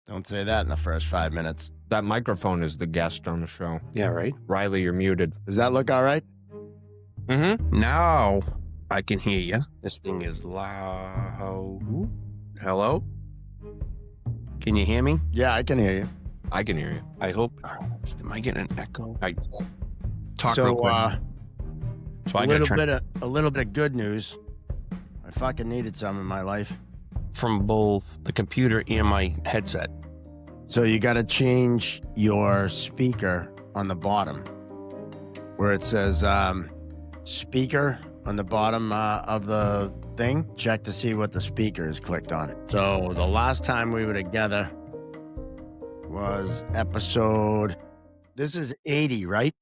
Don't say that in the first 5 minutes. That microphone is the guest on the show. Yeah, right? Riley, you're muted. Does that look all right? Mm-hmm. Now I can hear you. This thing is loud. Hello? Can you hear me? Yeah, I can hear you. I can hear you. I hope. Am I getting an echo? I talk real So, quick. So a I got little bit of good news. I fucking needed some in my life. from both the computer and my headset. So you got to change your speaker on the bottom where it says speaker on the bottom of the thing. Check to see what the speaker is clicked on. So the last time we were together was episode, this is 80, right?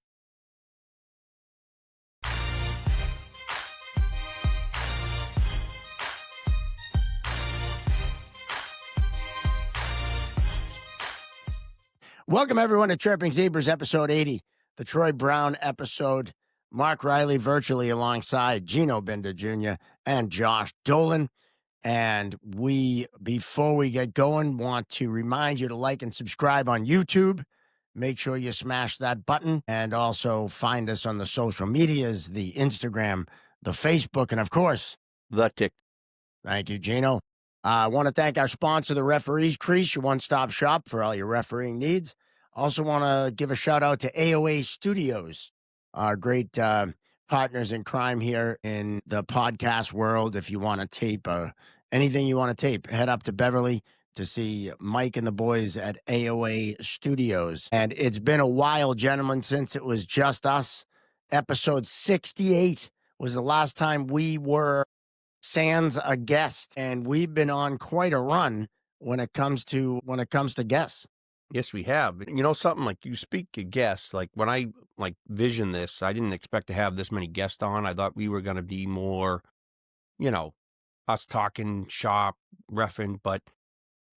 Welcome, everyone, to Chirping Zebras, episode 80, the Troy Brown episode. Mark Riley virtually alongside Gino Binder Jr. and Josh Dolan. And before we get going, want to remind you to like and subscribe on YouTube. Make sure you smash that button. And also find us on the social medias, the Instagram, the Facebook, and, of course, The tick. Thank you, Gino. I want to thank our sponsor, the Referees Crease, your one-stop shop for all your refereeing needs. Also want to give a shout-out to AOA Studios, our great partners in crime here in the podcast world. If you want to tape anything you want to tape, head up to Beverly to see Mike and the boys at AOA Studios. And it's been a while, gentlemen, since it was just us. Episode 68 was the last time we were sans a guest, and we've been on quite a run when it comes to guests. Yes, we have. You know something, like you speak of guests, like when I visioned this, I didn't expect to have this many guests on. I thought we were going to be more, us talking shop, reffing, but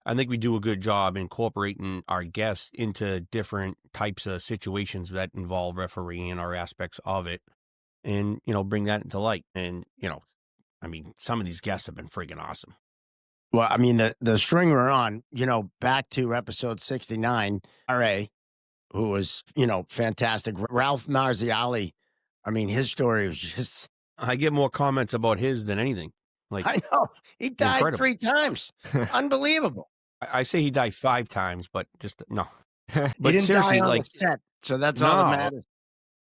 I think we do a good job incorporating our guests into different types of situations that involve refereeing or aspects of it and, bring that into light. And, some of these guests have been freaking awesome. Well, the string we're on, back to episode 69, R.A., who was, fantastic. Ralph Marziali, his story was just... I get more comments about his than anything. I know. He died incredible. 3 times. Unbelievable. I say he died 5 times, but just, no. But he didn't die on the set, so that's all that matters.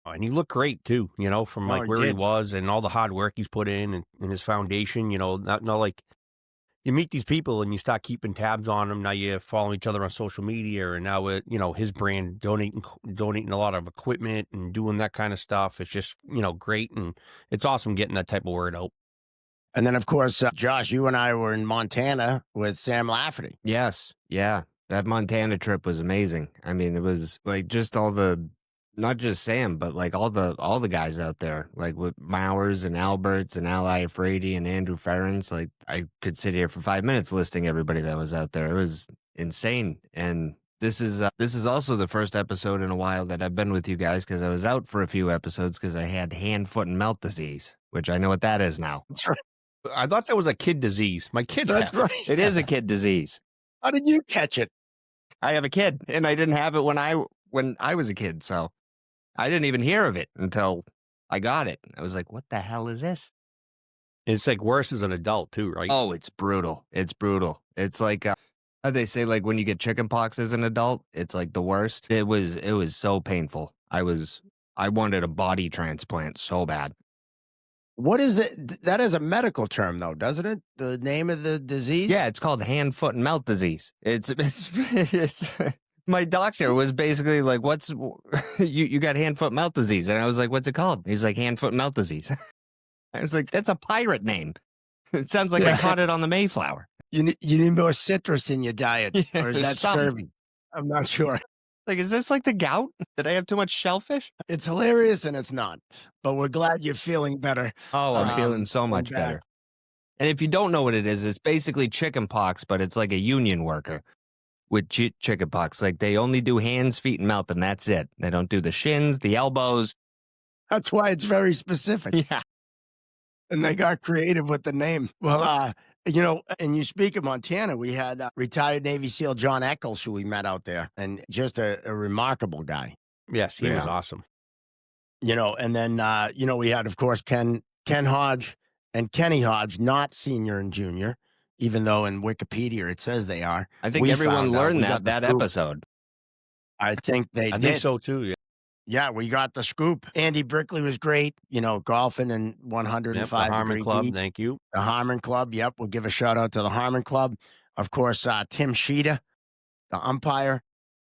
And he looked great too, from where he was and all the hard work he's put in and his foundation, not like you meet these people and you start keeping tabs on them. Now you follow each other on social media, and now his brand donating a lot of equipment and doing that kind of stuff. It's just, great. And it's awesome getting that type of word out. And then, of course, Josh, you and I were in Montana with Sam Lafferty. Yes. Yeah. That Montana trip was amazing. It was just all the, not just Sam, but all the guys out there, with Mowers and Alberts and Ally Frady and Andrew Ferrens. I could sit here for 5 minutes listing everybody that was out there. It was insane. And this is also the first episode in a while that I've been with you guys, because I was out for a few episodes because I had hand, foot, and mouth disease, which I know what that is now. That's right. I thought that was a kid disease. My kids That's have right. It is a kid disease. How did you catch it? I have a kid, and I didn't have it when I was a kid, so I didn't even hear of it until I got it. I was like, what the hell is this? It's worse as an adult too, right? Oh, it's brutal. It's brutal. It's how they say, when you get chicken pox as an adult, it's the worst. It was so painful. I wanted a body transplant so bad. What is it? That is a medical term, though, doesn't it? The name of the disease? Yeah, it's called hand, foot, and mouth disease. It's my doctor was basically like, what's, you got hand, foot, mouth disease. And I was like, what's it called? He's like, hand, foot, mouth disease. I was like, that's a pirate name. It sounds like I caught it on the Mayflower. You need more citrus in your diet. Yeah, or is that scurvy? I'm not sure. Is this the gout? Did I have too much shellfish? It's hilarious and it's not. But we're glad you're feeling better. Oh, I'm feeling so much better. And if you don't know what it is, it's basically chicken pox, but it's like a union worker with chicken pox. They only do hands, feet, and mouth, and that's it. They don't do the shins, the elbows. That's why it's very specific. Yeah. And they got creative with the name. Well, And you speak of Montana, we had retired Navy SEAL John Eccles, who we met out there, and just a remarkable guy. Yes, he was Yeah. awesome. And then we had, of course, Ken Hodge and Kenny Hodge, not senior and junior, even though in Wikipedia it says they are. I think We everyone found out. learned We got the that scoop. episode. I think they I think did. so too. Yeah. Yeah, we got the scoop. Andy Brickley was great, golfing in Yep. The 105 Harmon degree Club. heat. Thank you. The Harmon Club. Yep, we'll give a shout out to the Harmon Club. Of course, Tim Sheeta, the umpire,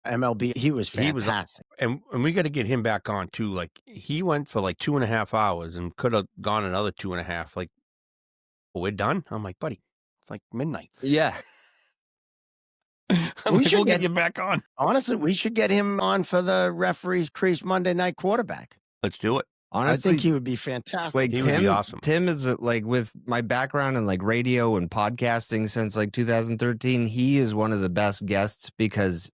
MLB. He was He was, fantastic. and we got to get him back on too. Like he went for like 2.5 hours and could have gone another 2.5. Like, well, we're done. I'm like, buddy, it's like midnight. Yeah. I'm We like, should we'll get get you back on. Honestly, we should get him on for the referee's crease Monday night quarterback. Let's do it. I think Honestly, he would be fantastic. like He would be awesome. Tim is like, with my background in like radio and podcasting since like 2013, he is one of the best guests because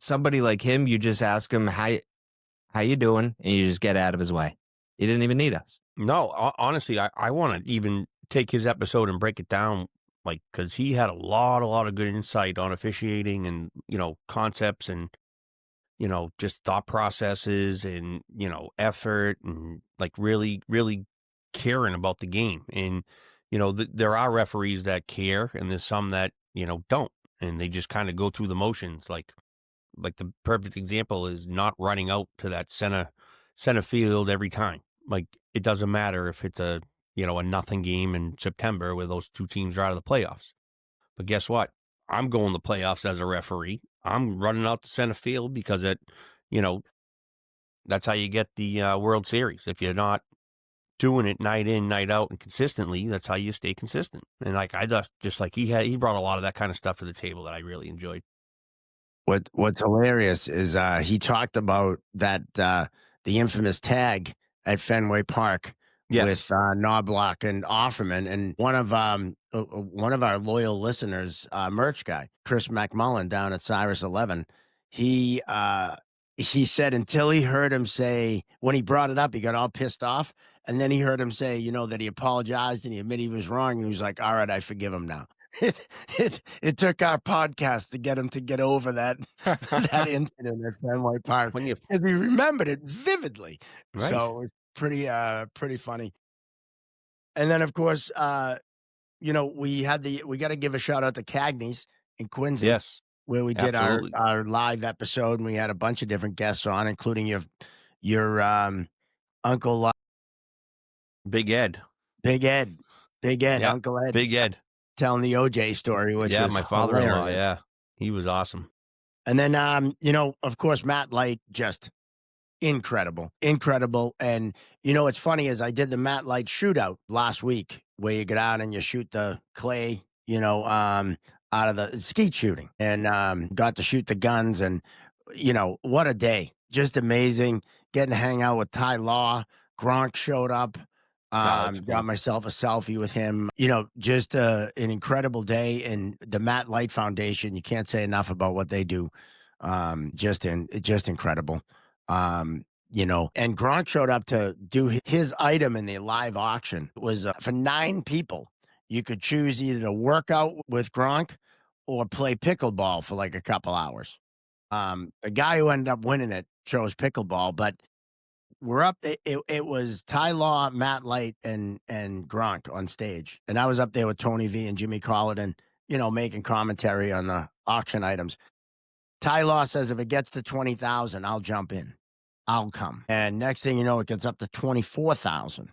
somebody like him, you just ask him how you doing, and you just get out of his way. He didn't even need us. No, honestly, I want to even take his episode and break it down, like, because he had a lot of good insight on officiating and, concepts and, just thought processes and, effort and like really, really caring about the game. And, there are referees that care and there's some that, don't. And they just kind of go through the motions. Like the perfect example is not running out to that center field every time. Like it doesn't matter if it's a nothing game in September where those two teams are out of the playoffs. But guess what? I'm going to playoffs as a referee. I'm running out to center field because you know, that's how you get the World Series. If you're not doing it night in, night out, and consistently, that's how you stay consistent. And like just like he brought a lot of that kind of stuff to the table that I really enjoyed. What's hilarious is he talked about that the infamous tag at Fenway Park Yes. with Knobloch and Offerman, and one of our loyal listeners, merch guy Chris McMullen down at Cyrus 11, he said until he heard him say, when he brought it up, he got all pissed off, and then he heard him say, that he apologized and he admitted he was wrong, and he was like, "All right, I forgive him now." It took our podcast to get him to get over that that incident at Fenway Park, When you because we remembered it vividly. Right. So it's pretty funny. And then, of course, we got to give a shout out to Cagney's in Quincy, Yes, where we did absolutely. our live episode, and we had a bunch of different guests on, including your uncle Big Ed. Big Ed, Yeah, Uncle Ed, Big Ed. telling the OJ story, which Yeah, was my father-in-law. hilarious. Yeah, he was awesome. And then, of course, Matt Light, just incredible. And, what's funny is I did the Matt Light shootout last week, where you get out and you shoot the clay, out of the skeet shooting, and got to shoot the guns. And, what a day. Just amazing. Getting to hang out with Ty Law. Gronk showed up. that's Got cool. myself a selfie with him. Just an incredible day. And the Matt Light Foundation, you can't say enough about what they do. Just incredible. And Gronk showed up to do his item in the live auction. It was for 9 people. You could choose either to work out with Gronk or play pickleball for like a couple hours. The guy who ended up winning it chose pickleball, but we're up. It was Ty Law, Matt Light, and Gronk on stage, and I was up there with Tony V and Jimmy Colladon, making commentary on the auction items. Ty Law says, if it gets to 20,000, I'll jump in. I'll come. And next thing you know, it gets up to 24,000.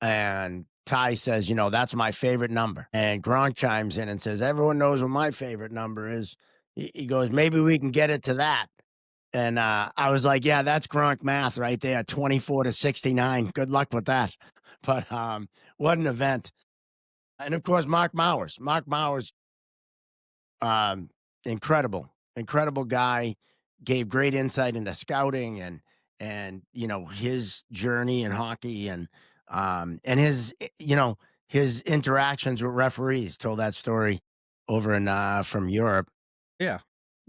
And Ty says, that's my favorite number. And Gronk chimes in and says, everyone knows what my favorite number is. He goes, maybe we can get it to that. And I was like, yeah, that's Gronk math right there, 24 to 69. Good luck with that. But what an event. And of course, Mark Mowers. Incredible guy, gave great insight into scouting and his journey in hockey and his his interactions with referees. Told that story over in from Europe. Yeah.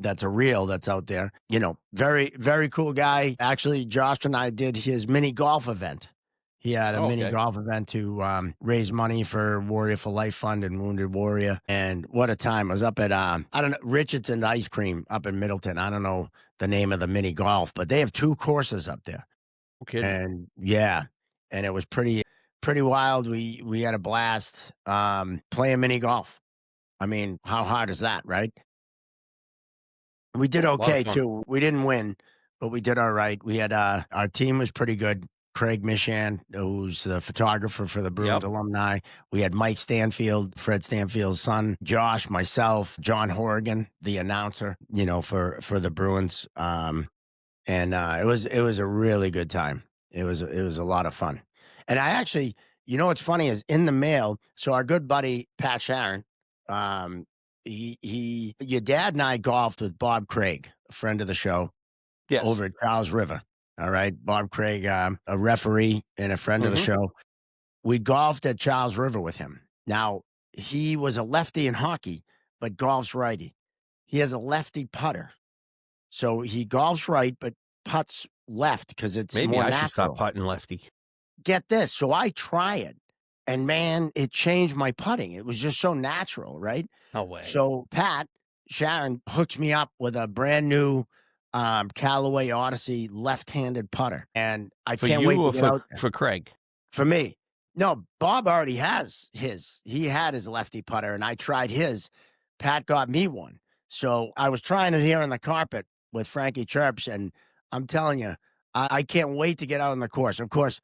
That's out there. Very, very cool guy. Actually, Josh and I did his mini golf event He had a Oh, mini okay. golf event to raise money for Warrior for Life Fund and Wounded Warrior. And what a time. I was up at, I don't know, Richardson Ice Cream up in Middleton. I don't know the name of the mini golf, but they have two courses up there. No kidding. And yeah, and it was pretty wild. We had a blast playing mini golf. I mean, how hard is that, right? We did A lot of okay fun. too. We didn't win, but we did all right. We had our team was pretty good. Craig Mishan, who's the photographer for the Bruins Yep. alumni. We had Mike Stanfield, Fred Stanfield's son, Josh, myself, John Horrigan, the announcer, for the Bruins. And it was a really good time. It was a lot of fun. And I actually, what's funny is in the mail. So our good buddy Pat Sharon, um, your dad and I golfed with Bob Craig, a friend of the show, Yes. over at Charles River. All right, Bob Craig, a referee and a friend of the Mhm. show. We golfed at Charles River with him. Now he was a lefty in hockey, but golfs righty. He has a lefty putter. So he golfs right, but putts left because it's Maybe more I should stop natural. putting lefty. Get this. So I try it, and man, it changed my putting. It was just so natural, right? No way. So Pat Sharon hooked me up with a brand new Callaway Odyssey left-handed putter, and I For can't you wait to or get out there. for Craig? For me. No, Bob already has his. He had his lefty putter, and I tried his. Pat got me one. So I was trying it here on the carpet with Frankie Chirps, and I'm telling you, I can't wait to get out on the course. Of course,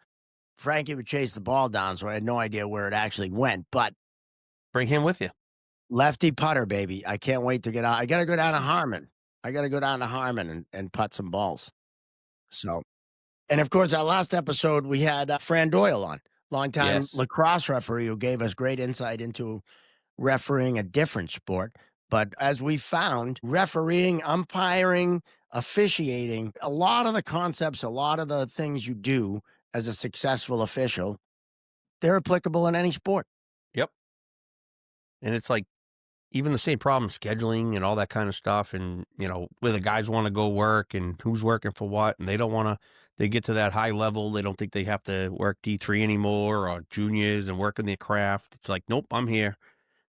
Frankie would chase the ball down, so I had no idea where it actually went. But Bring him with you. lefty putter, baby. I can't wait to get out. I got to go down to Harmon. I got to go down to Harmon and putt some balls. So, and of course, our last episode, we had Fran Doyle on, longtime Yes. lacrosse referee who gave us great insight into refereeing a different sport. But as we found, refereeing, umpiring, officiating, a lot of the concepts, a lot of the things you do as a successful official, they're applicable in any sport. Yep. And it's like even the same problem scheduling and all that kind of stuff, and where the guys want to go work and who's working for what, and they don't want to. They get to that high level, they don't think they have to work D3 anymore or juniors and work in their craft. It's like, nope, I'm here.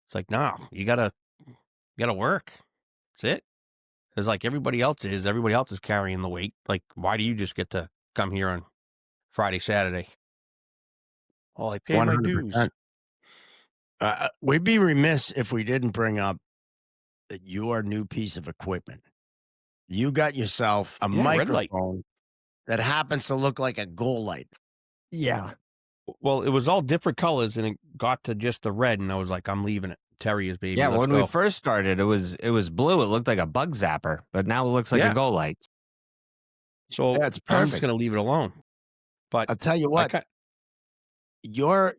It's like, no, you gotta work. That's it. Because like everybody else is carrying the weight. Like, why do you just get to come here on Friday, Saturday? Oh, I pay my dues. 100%. We'd be remiss if we didn't bring up that your new piece of equipment. You got yourself a Yeah, red light. microphone that happens to look like a goal light. Yeah. Well, it was all different colors, and it got to just the red, and I was like, I'm leaving it. Terriers, baby. Yeah, Let's when we go. first started, it was blue. It looked like a bug zapper, but now it looks like a Yeah. goal light. So Yeah, it's I'm just perfect. gonna leave it alone. But I'll tell you I what, kind your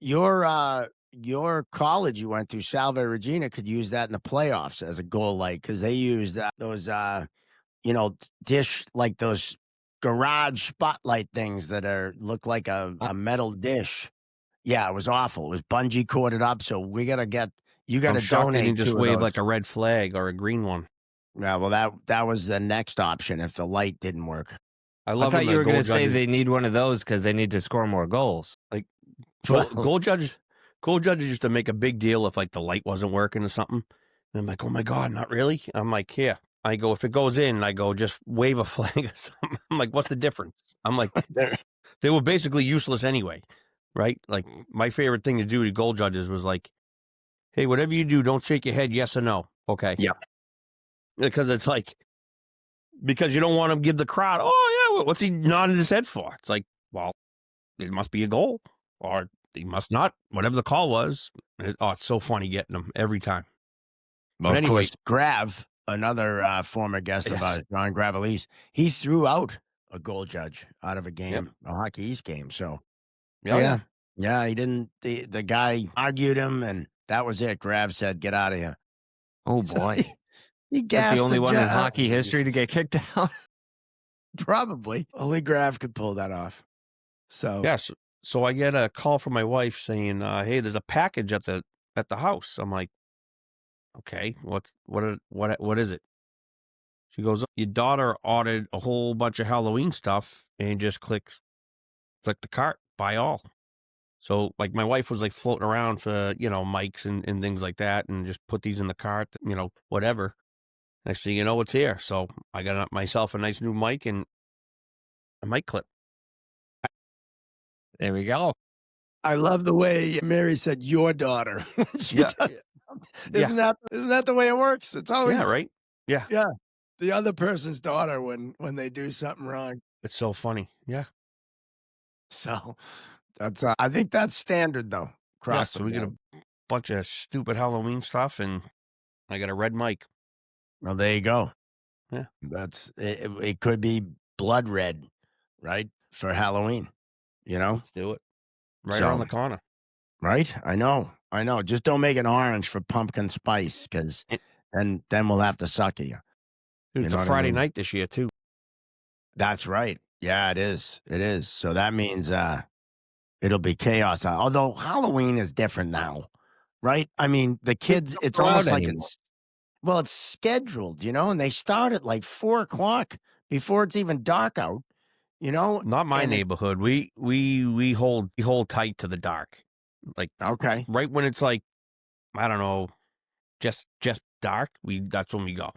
college you went to, Salve Regina, could use that in the playoffs as a goal light because they used those dish like those garage spotlight things that look like Uh, a metal dish. Yeah, it was awful. It was bungee corded up. So you I'm gotta shocked they didn't donate just two of wave those. like a red flag or a green one. Yeah, well that was the next option if the light didn't work. I I love thought when you the were going goal to say judges, they need one of those because they need to score more goals. like Well, goal judges used to make a big deal if like the light wasn't working or something. And I'm like, oh my god, not really. I'm like, here. I go, if it goes in, I go, just wave a flag or something. I'm like, what's the difference? I'm like, they were basically useless anyway, right? Like my favorite thing to do to goal judges was like, hey, whatever you do, don't shake your head yes or no. Okay. yeah. Because it's like, because you don't want to give the crowd, oh yeah, what's he nodding his head for? It's like, well, it must be a goal, or he must not. Whatever the call was. It's so funny getting them every time. Well, But of anyway, course, Grav, another former guest of yes, ours, John Gravelese, he threw out a goal judge out of a yep, game, a Hockey East game. So oh yeah, yeah, yeah, he didn't. The guy argued him, and that was it. Grav said, "Get out of here." Oh So boy. he Like the gassed the only one in judge. hockey history to get kicked out. Probably only Grav could pull that off. So yes. So I get a call from my wife saying, "Hey, there's a package at the house." I'm like, "Okay, what is it?" She goes, "Your daughter ordered a whole bunch of Halloween stuff and just click the cart, buy all." So, like, my wife was, like, floating around for, mics and things like that and just put these in the cart, whatever. Next thing you know, it's here. So, I got myself a nice new mic and a mic clip. There we go. I love the way Mary said your daughter. She Yeah, does. yeah, Isn't that the way it works? It's yeah, always, right? Yeah, yeah, the other person's daughter when they do something wrong. it's so funny. Yeah, So that's I think that's standard though yeah, across the so we get board. a bunch of stupid Halloween stuff, and I got a red mic. Well, there you go. Yeah, That's it could be blood red, right? For Halloween, you know? let's do it. Right around So, the corner. right? I know. I know. Just don't make it orange for pumpkin spice because And then we'll have to suck you. dude, You it's know a what I Friday mean? night this year too. That's right. Yeah, it is. It is. So that means it'll be chaos. Although Halloween is different now, right? I mean, the Kids kids, don't it's go out almost like anymore. it's scheduled, and they start at like 4 o'clock before it's even dark out, Not my and it's neighborhood. We hold tight to the dark. Like okay. right when it's like, I don't know, just dark, that's when we go.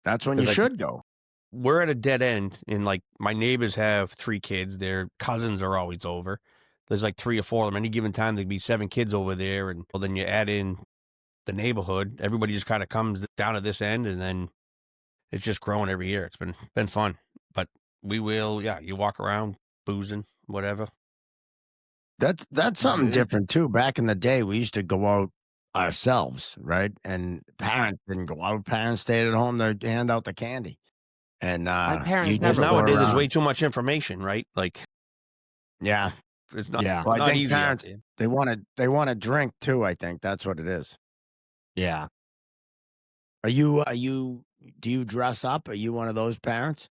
That's when you Because like should go. we're at a dead end, and like my neighbors have 3 kids. Their cousins are always over. There's like 3 or 4 of them. Any given time, there'd be 7 kids over there, and well, then you add in the neighborhood. Everybody just kind of comes down to this end, and then it's just growing every year. It's been fun, but we will. Yeah, you walk around boozing, whatever. That's something different too. Back in the day, we used to go out ourselves, right? And parents didn't go out. Parents stayed at home to hand out the candy. And My you parents Well, just never go went nowadays there's around. way too much information, right? Like Yeah. it's not Yeah. Well, I not think easy out parents there. they wanna drink too, I think that's what it is. Yeah. Are you do you dress up? Are you one of those parents?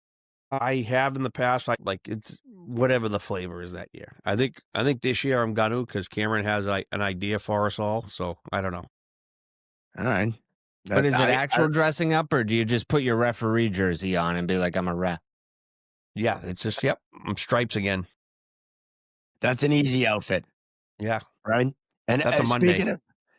I have in the past, like it's whatever the flavor is that year. I think this year I'm gonna because Cameron has like an idea for us all. So I don't know. All right. But That is it I actual dressing up, or do you just put your referee jersey on and be like, "I'm a ref"? Yeah, it's just yep. I'm stripes again. That's an easy outfit. Yeah, Right? And, that's a Monday.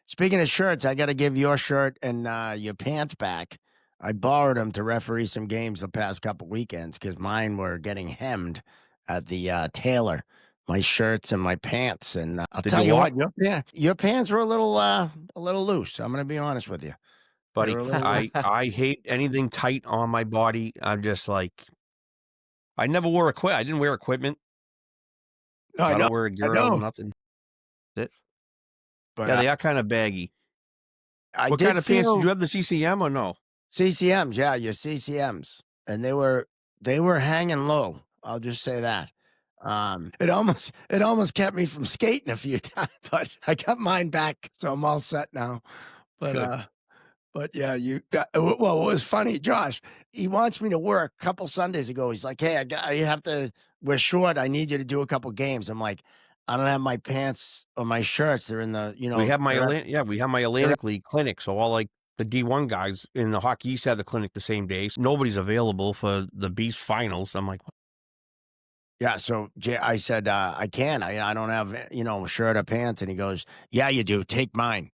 speaking of shirts, I gotta give your shirt and, your pants back. I borrowed them to referee some games the past couple weekends because mine were getting hemmed at the, tailor, my shirts and my pants, and, I'll Did tell you you walk, what, your pants were a little loose, I'm gonna be honest with you. They buddy? were a little I hate anything tight on my body. I'm just like I never wore I didn't wear equipment. No, I I know, don't wear a I girdle, know, nothing. It. but, Yeah, they are kind of baggy. I What kind did of pants did feel you have? The CCM or no? CCMs, yeah, your CCMs, and they were hanging low. I'll just say that. It almost kept me from skating a few times, but I got mine back, so I'm all set now. But Good. yeah, you got well. It was funny, Josh. He wants me to work. A couple Sundays ago, he's like, "Hey, you have to. We're short. I need you to do a couple games." I'm like, "I don't have my pants or my shirts. They're in the, We have my they're at Atlantic League clinic, so all, like, the D1 guys in the Hockey East had the clinic the same day, so nobody's available for the Beast finals. I'm like, Yeah, so I said, "I can. I don't have, a shirt or pants." And he goes, "Yeah, you do. Take mine."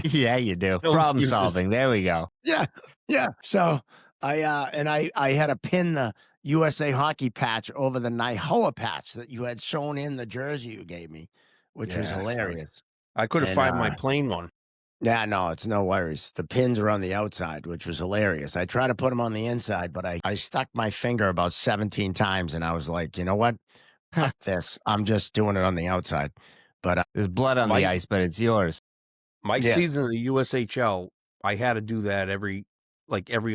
Yeah, you do. "No Problem excuses." solving. There we go. Yeah, yeah. So I had to pin the USA Hockey patch over the Naihoa patch that you had sewn in the jersey you gave me, which was Yeah, sorry. hilarious. I couldn't And, find my plain one. yeah, no, it's no worries. The pins are on the outside, which was hilarious. I tried to put them on the inside, but I stuck my finger about 17 times, and I was like, "You know what? Fuck this. I'm just doing it on the outside." But, There's blood on the My ice, but it's yours. my yes. season in the USHL, I had to do that every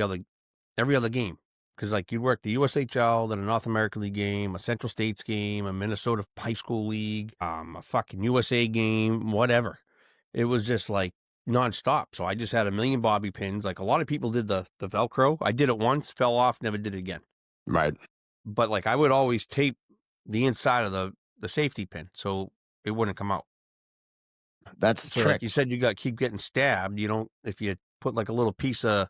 other game, because like, you work the USHL, then a North American League game, a Central States game, a Minnesota high school league, a fucking USA game, whatever. It was just, like, nonstop, so I just had a million bobby pins, like, a lot of people did the Velcro. I did it once, fell off, never did it again. Right. But, like, I would always tape the inside of the safety pin so it wouldn't come out. That's the So, like trick. you said, you got keep getting stabbed. You don't if you put, like, a little piece of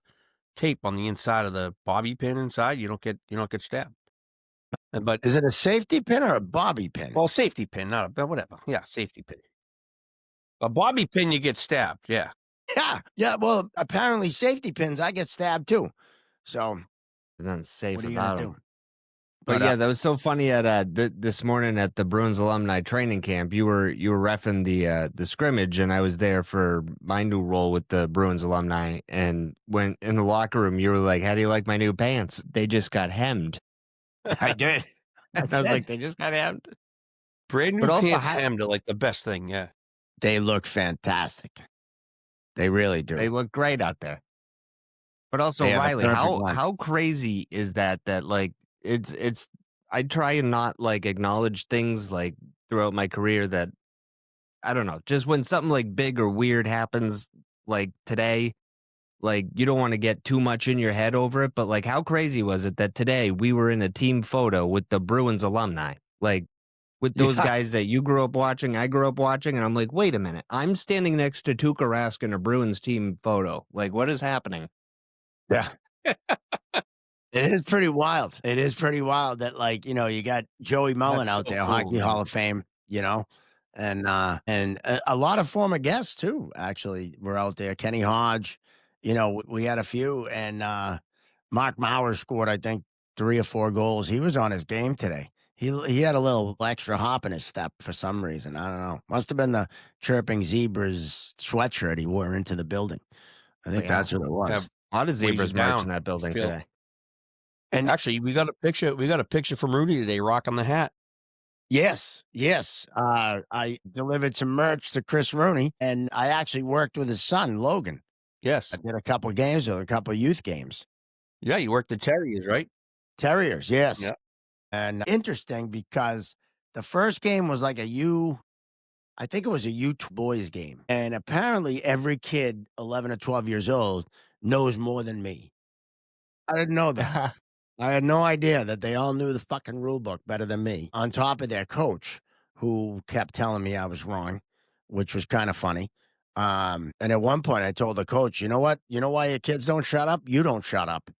tape on the inside of the bobby pin inside, you don't get stabbed. But Is it a safety pin or a bobby pin? well, safety pin, not a but whatever. Yeah, safety pin. A bobby pin, you get stabbed. Yeah. Yeah, yeah. Well, apparently safety pins, I get stabbed too. So Nothing what safe are you gonna about them. do? But But yeah, that was so funny at this morning at the Bruins alumni training camp. You were reffing the scrimmage, and I was there for my new role with the Bruins alumni. And when in the locker room, you were like, "How do you like my new pants? They just got hemmed." I did. I And I was like, did. "They just got hemmed." Brand new But also, pants how hemmed are like the best thing. Yeah. They look fantastic. They really they do. look great out there. But also, They are the Riley, perfect how one. how crazy is that? That like it's I try and not like acknowledge things like throughout my career that I don't know, just when something like big or weird happens like today, like you don't want to get too much in your head over it, but like how crazy was it that today we were in a team photo with the Bruins alumni? Like with those Yeah, guys that you grew up watching, I grew up watching, and I'm like, wait a minute, I'm standing next to Tuukka Rask in a Bruins team photo. Like, what is happening? yeah. It is pretty wild. It is pretty wild that, like, you got Joey Mullen That's out so there, cool, Hockey man. Hall of Fame, and a lot of former guests too, actually, were out there. Kenny Hodge, we had a few, and Mark Mauer scored, I think, 3 or 4 goals. He was on his game today. He had a little extra hop in his step for some reason. I don't know. Must have been the Chirping Zebras sweatshirt he wore into the building. I Oh think yeah, that's what it Yeah, was. a lot of weighs you zebras merch in down. that You building feel today. And actually, we got a picture from Rudy today rocking the hat. yes, yes. I delivered some merch to Chris Rooney, and I actually worked with his son, Logan. I Yes. did a couple of games with a couple of youth games. Yeah, you worked the Terriers, right? Terriers, yes. Yeah. And interesting because the first game was like I think it was a U2 boys game. And apparently every kid 11 or 12 years old knows more than me. I didn't know that. I had no idea that they all knew the fucking rule book better than me. On top of their coach, who kept telling me I was wrong, which was kind of funny. And at one point, I told the coach, "You know what? You know why your kids don't shut up? You don't shut up.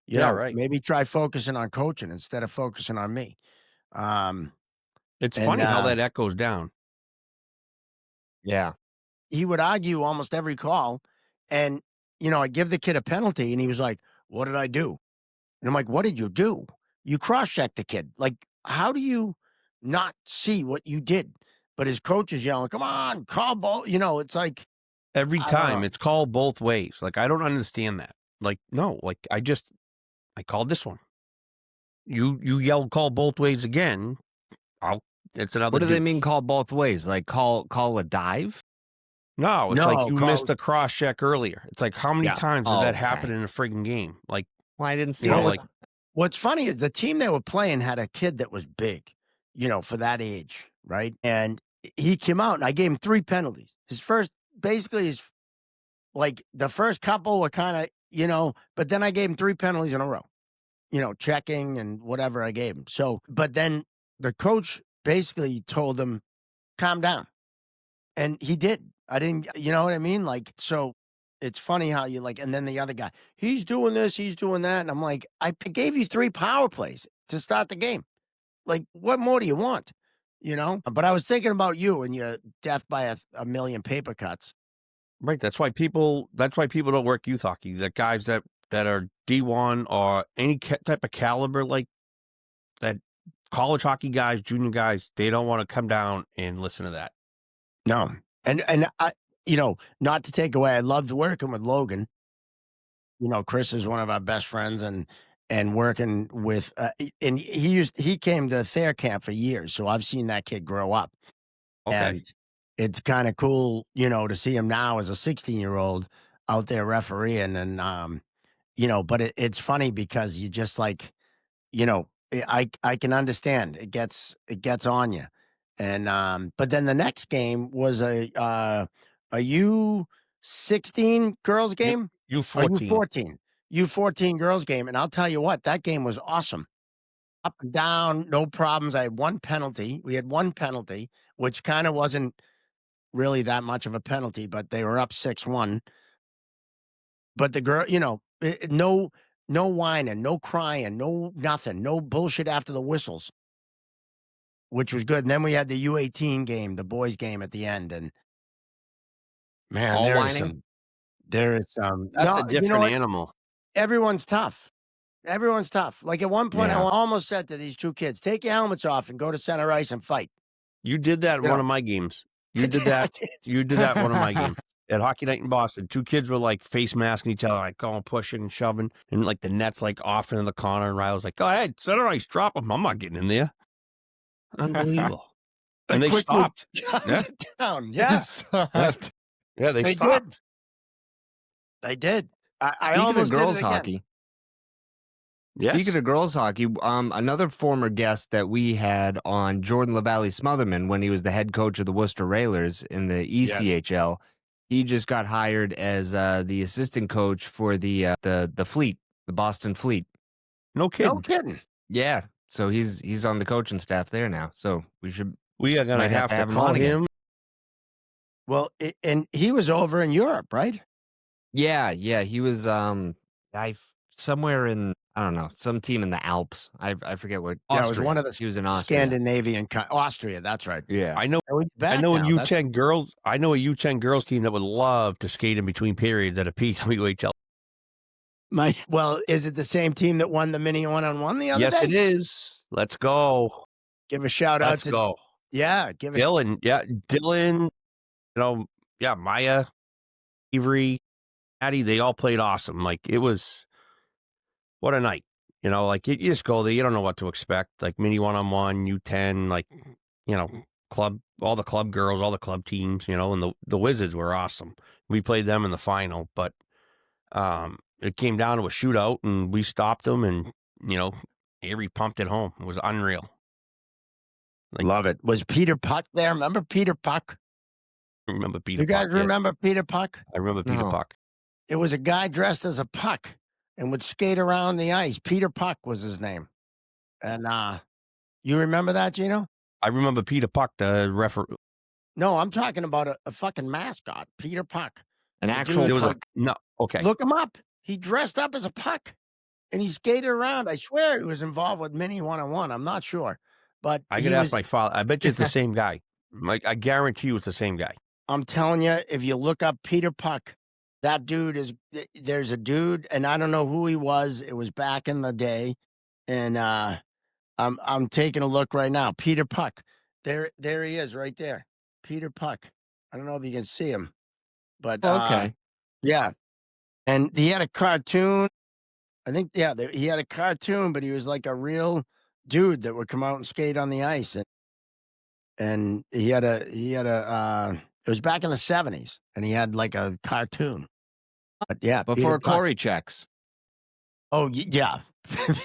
Yeah, right. Maybe try focusing on coaching instead of focusing on me." Um, It's and funny how that echoes down. Yeah. he would argue almost every call, and I give the kid a penalty, and he was like, "What did I do?" And I'm like, "What did you do? You cross-checked the kid. Like, how do you not see what you did?" But his coach is yelling, "Come on, call ball." It's like, Every I don't time know. it's called both ways. Like, I don't understand that. Like, no, like I called this one. You yelled call both ways again. I'll it's another What do they mean deuce. call both ways? Like call a dive? No, it's like No, you missed call the cross check earlier. It's like how many yeah. times did that happen Okay. in a friggin' game? Like, Well, I didn't you see Well, know, that. like what's funny is the team they were playing had a kid that was big, for that age, right? And he came out, and I gave him 3 penalties. His first basically his like, the first couple were kinda, but then I gave him 3 penalties in a row. Checking and whatever I gave him. So, but then the coach basically told him, calm down. And he did. I didn't, you know what I mean? Like, so it's funny how you like, and then the other guy, he's doing this, he's doing that. And I'm like, I gave you 3 power plays to start the game. Like, what more do you want? But I was thinking about you and your death by a million paper cuts. right. That's why people don't work youth hockey. The guys that are D1 or any type of caliber like that, college hockey guys, junior guys, they don't want to come down and listen to that. No. And not to take away, I loved working with Logan. Chris is one of our best friends, and working with and he came to Thayer camp for years, so I've seen that kid grow up, Okay. and it's kind of cool, to see him now as a 16-year-old out there refereeing, and but it's funny because you just like, I can understand it gets on you, and but then the next game was a U16 girls You game, you a 14. U14 girls game, and I'll tell you what, that game was awesome. Up and down, no problems. I had one penalty. We had one penalty, which kind of wasn't really that much of a penalty, but they were up 6-1. But the girl, no. No whining, no crying, no nothing, no bullshit after the whistles, which was good. And then we had the U18 game, the boys' game at the end, and man, All whining? there is That's no, a you know different what? animal. Everyone's tough. Everyone's tough. Like at one point, I Yeah. almost said to these 2 kids, "Take your helmets off and go to center ice and fight." You did that in You one know, of my games. I You did did. I that you did that in one of my did. games. At Hockey Night in Boston, 2 kids were, like, face masking each other, like, going pushing and shoving, and, like, the net's, like, off into the corner, and Riley's like, "Go ahead, center ice, drop 'em. I'm not getting in there." Unbelievable. They And they quickly stopped. calmed Yeah, it down. Yeah, yeah, Stop. yeah, they they did. stopped. They did. I Speaking of almost did it girls again. hockey, Speaking Yes. of girls hockey, another former guest that we had on, Jordan LaValle Smotherman, when he was the head coach of the Worcester Railers in the Yes. ECHL, he just got hired as the assistant coach for the Fleet, the Boston Fleet. No No kidding. kidding. Yeah, so he's on the coaching staff there now. So We are gonna might have to have to have him call on again. him. Well, and he was over in Europe, right? Yeah, he was I somewhere in, I don't know, some team in the Alps. I forget what. Yeah, it was one Austria. of the He was in Austria. Scandinavian Austria, that's right. Yeah. I know Oh, he's I back know a now. That's U10 girls I know a U10 girls team that would love to skate in between periods at a PWHL. well, is it the same team that won the mini one-on-one the other Yes, day? it is. Let's go. Give a shout out Let's to go. give a Dylan, yeah, Dylan, yeah, Maya, Avery, Addie, they all played awesome. Like, it was what a night. Like, you just go there, you don't know what to expect. Like, mini one-on-one, U10, like, club all the club girls, all the club teams, and the Wizards were awesome. We played them in the final, but, it came down to a shootout, and we stopped them, and, Avery pumped it home. It was unreal. Like, love it. Was Peter Puck there? Remember Peter Puck? I remember Peter You guys Puck, yeah. remember Peter Puck? I remember Peter No. Puck. It was a guy dressed as a puck and would skate around the ice. Peter Puck was his name. And you remember that, Gino? I remember Peter Puck, the referee. No, I'm talking about a fucking mascot, Peter Puck. An The actual dude There was a puck. no, okay. Look him up. He dressed up as a puck and he skated around. I swear he was involved with mini one-on-one. I'm not sure. But I he could ask was, my father. I bet you it's the same guy. I guarantee you it's the same guy. I'm telling you, if you look up Peter Puck, that dude is, there's a dude, and I don't know who he was. It was back in the day. And I'm taking a look right now. Peter Puck. There he is right there. Peter Puck. I don't know if you can see him, but Okay. yeah. And he had a cartoon. I think, yeah, he had a cartoon, but he was like a real dude that would come out and skate on the ice. And it was back in the 70s, and he had like a cartoon. But yeah, Peter Before Puck. Corey checks. Oh, yeah.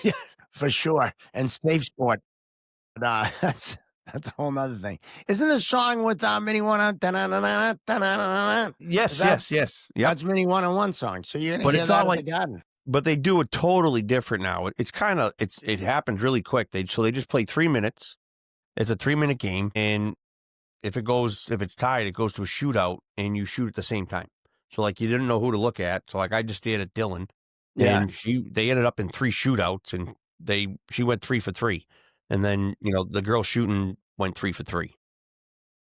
Yeah, for sure. And Safe Sport. But, that's a whole nother thing. Isn't the song with Mini One on? Yes, That- yes. Yep. That's Mini One-on-One song. So you're gonna But hear it's that not at like- the Garden. But they do it totally different now. It happens really quick. They just play 3 minutes. It's a 3-minute game, and if it's tied, it goes to a shootout, and you shoot at the same time. So like you didn't know who to look at. So like I just stared at Dylan, Yeah. and they ended up in 3 shootouts, and she went 3 for 3, and then the girl shooting went 3 for 3.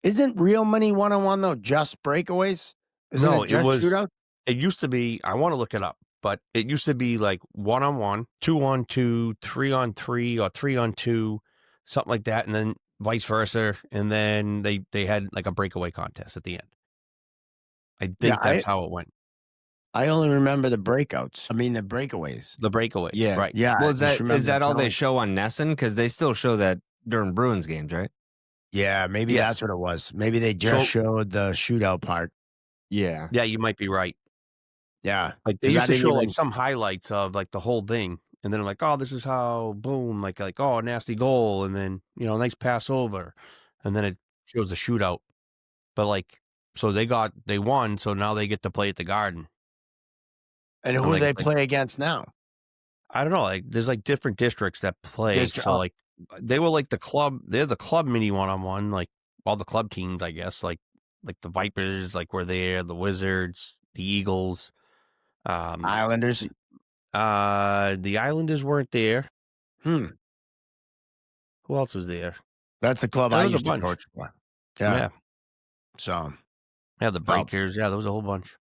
Isn't real Money One-on-One though just breakaways? Isn't No, it just was. shootout? It used to be. I want to look it up, but it used to be like 1-on-1, 2-on-2, 3-on-3, or 3-on-2, something like that, and then vice versa. And then they had like a breakaway contest at the end. I think that's how it went. I only remember the breakouts. I mean the breakaways. The breakaways, Yeah. right? Yeah. Well, I is just remember that all they telling- show on Nesson? Because they still show that during Bruins games, right? Yeah, maybe Yes. that's what it was. Maybe they just showed the shootout part. Yeah. Yeah, you might be right. Yeah. Like they 'Cause I used to didn't show even- like some highlights of like the whole thing, and then like, oh, this is how boom, like oh, a nasty goal, and then nice pass over, and then it shows the shootout. But like, so they won, so now they get to play at the Garden. And who like- do they like- play against now? I don't know, like there's like different districts that play. District- So oh. like they were like the club, they're the club mini one-on-one, like all the club teams, I guess, like the Vipers, like were there, the Wizards, the Eagles, Islanders. The Islanders weren't there. Hmm. Who else was there? That's the club Yeah, I there was a used to bunch. coach for. Yeah. Yeah. So, Yeah, the oh, Breakers. Yeah, there was a whole bunch.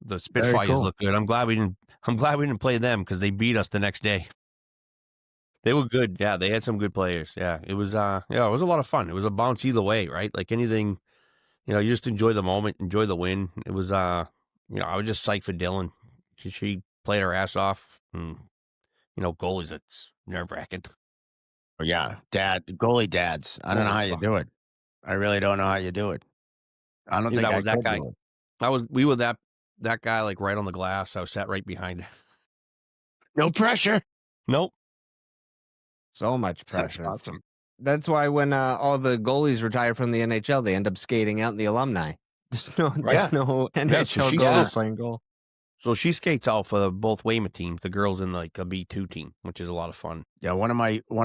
The very Spitfires cool. look good. I'm glad we didn't play them because they beat us the next day. They were good. Yeah, they had some good players. Yeah, it was a lot of fun. It was a bounce either way, right? Like anything, you just enjoy the moment, enjoy the win. It was I was just psyched for Dylan. She played her ass off. And, goalies, it's nerve-wracking. Yeah, goalie dads. I don't know Holy how you fuck. do it. I really don't know how you do it. I don't Dude, think I I was that could guy. do it. We were that guy, like, right on the glass. I was sat right behind. No pressure. Nope. So much That's pressure. awesome. That's why when all the goalies retire from the NHL, they end up skating out in the alumni. Right. There's no Yeah, so NHL she Yeah. goalies skates playing goal. so she skates out for both Weymouth teams, the girls in, like, a B2 team, which is a lot of fun. Yeah, one of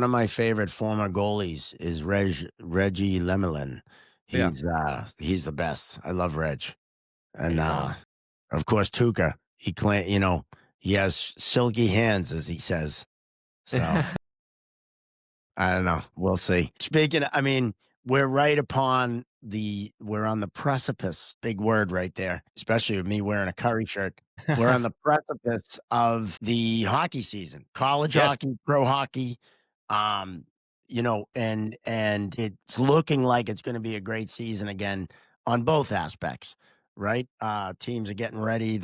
my favorite former goalies is Reggie Lemelin. Yeah. He's the best. I love Reg. And He's awesome. of course Tuca. He has silky hands, as he says. So I don't know. We'll see. I mean, we're on the precipice. Big word right there, especially with me wearing a Curry shirt. We're on the precipice of the hockey season, college Yes. hockey, pro hockey. Um, and it's looking like it's going to be a great season again on both aspects, right? Teams are getting ready.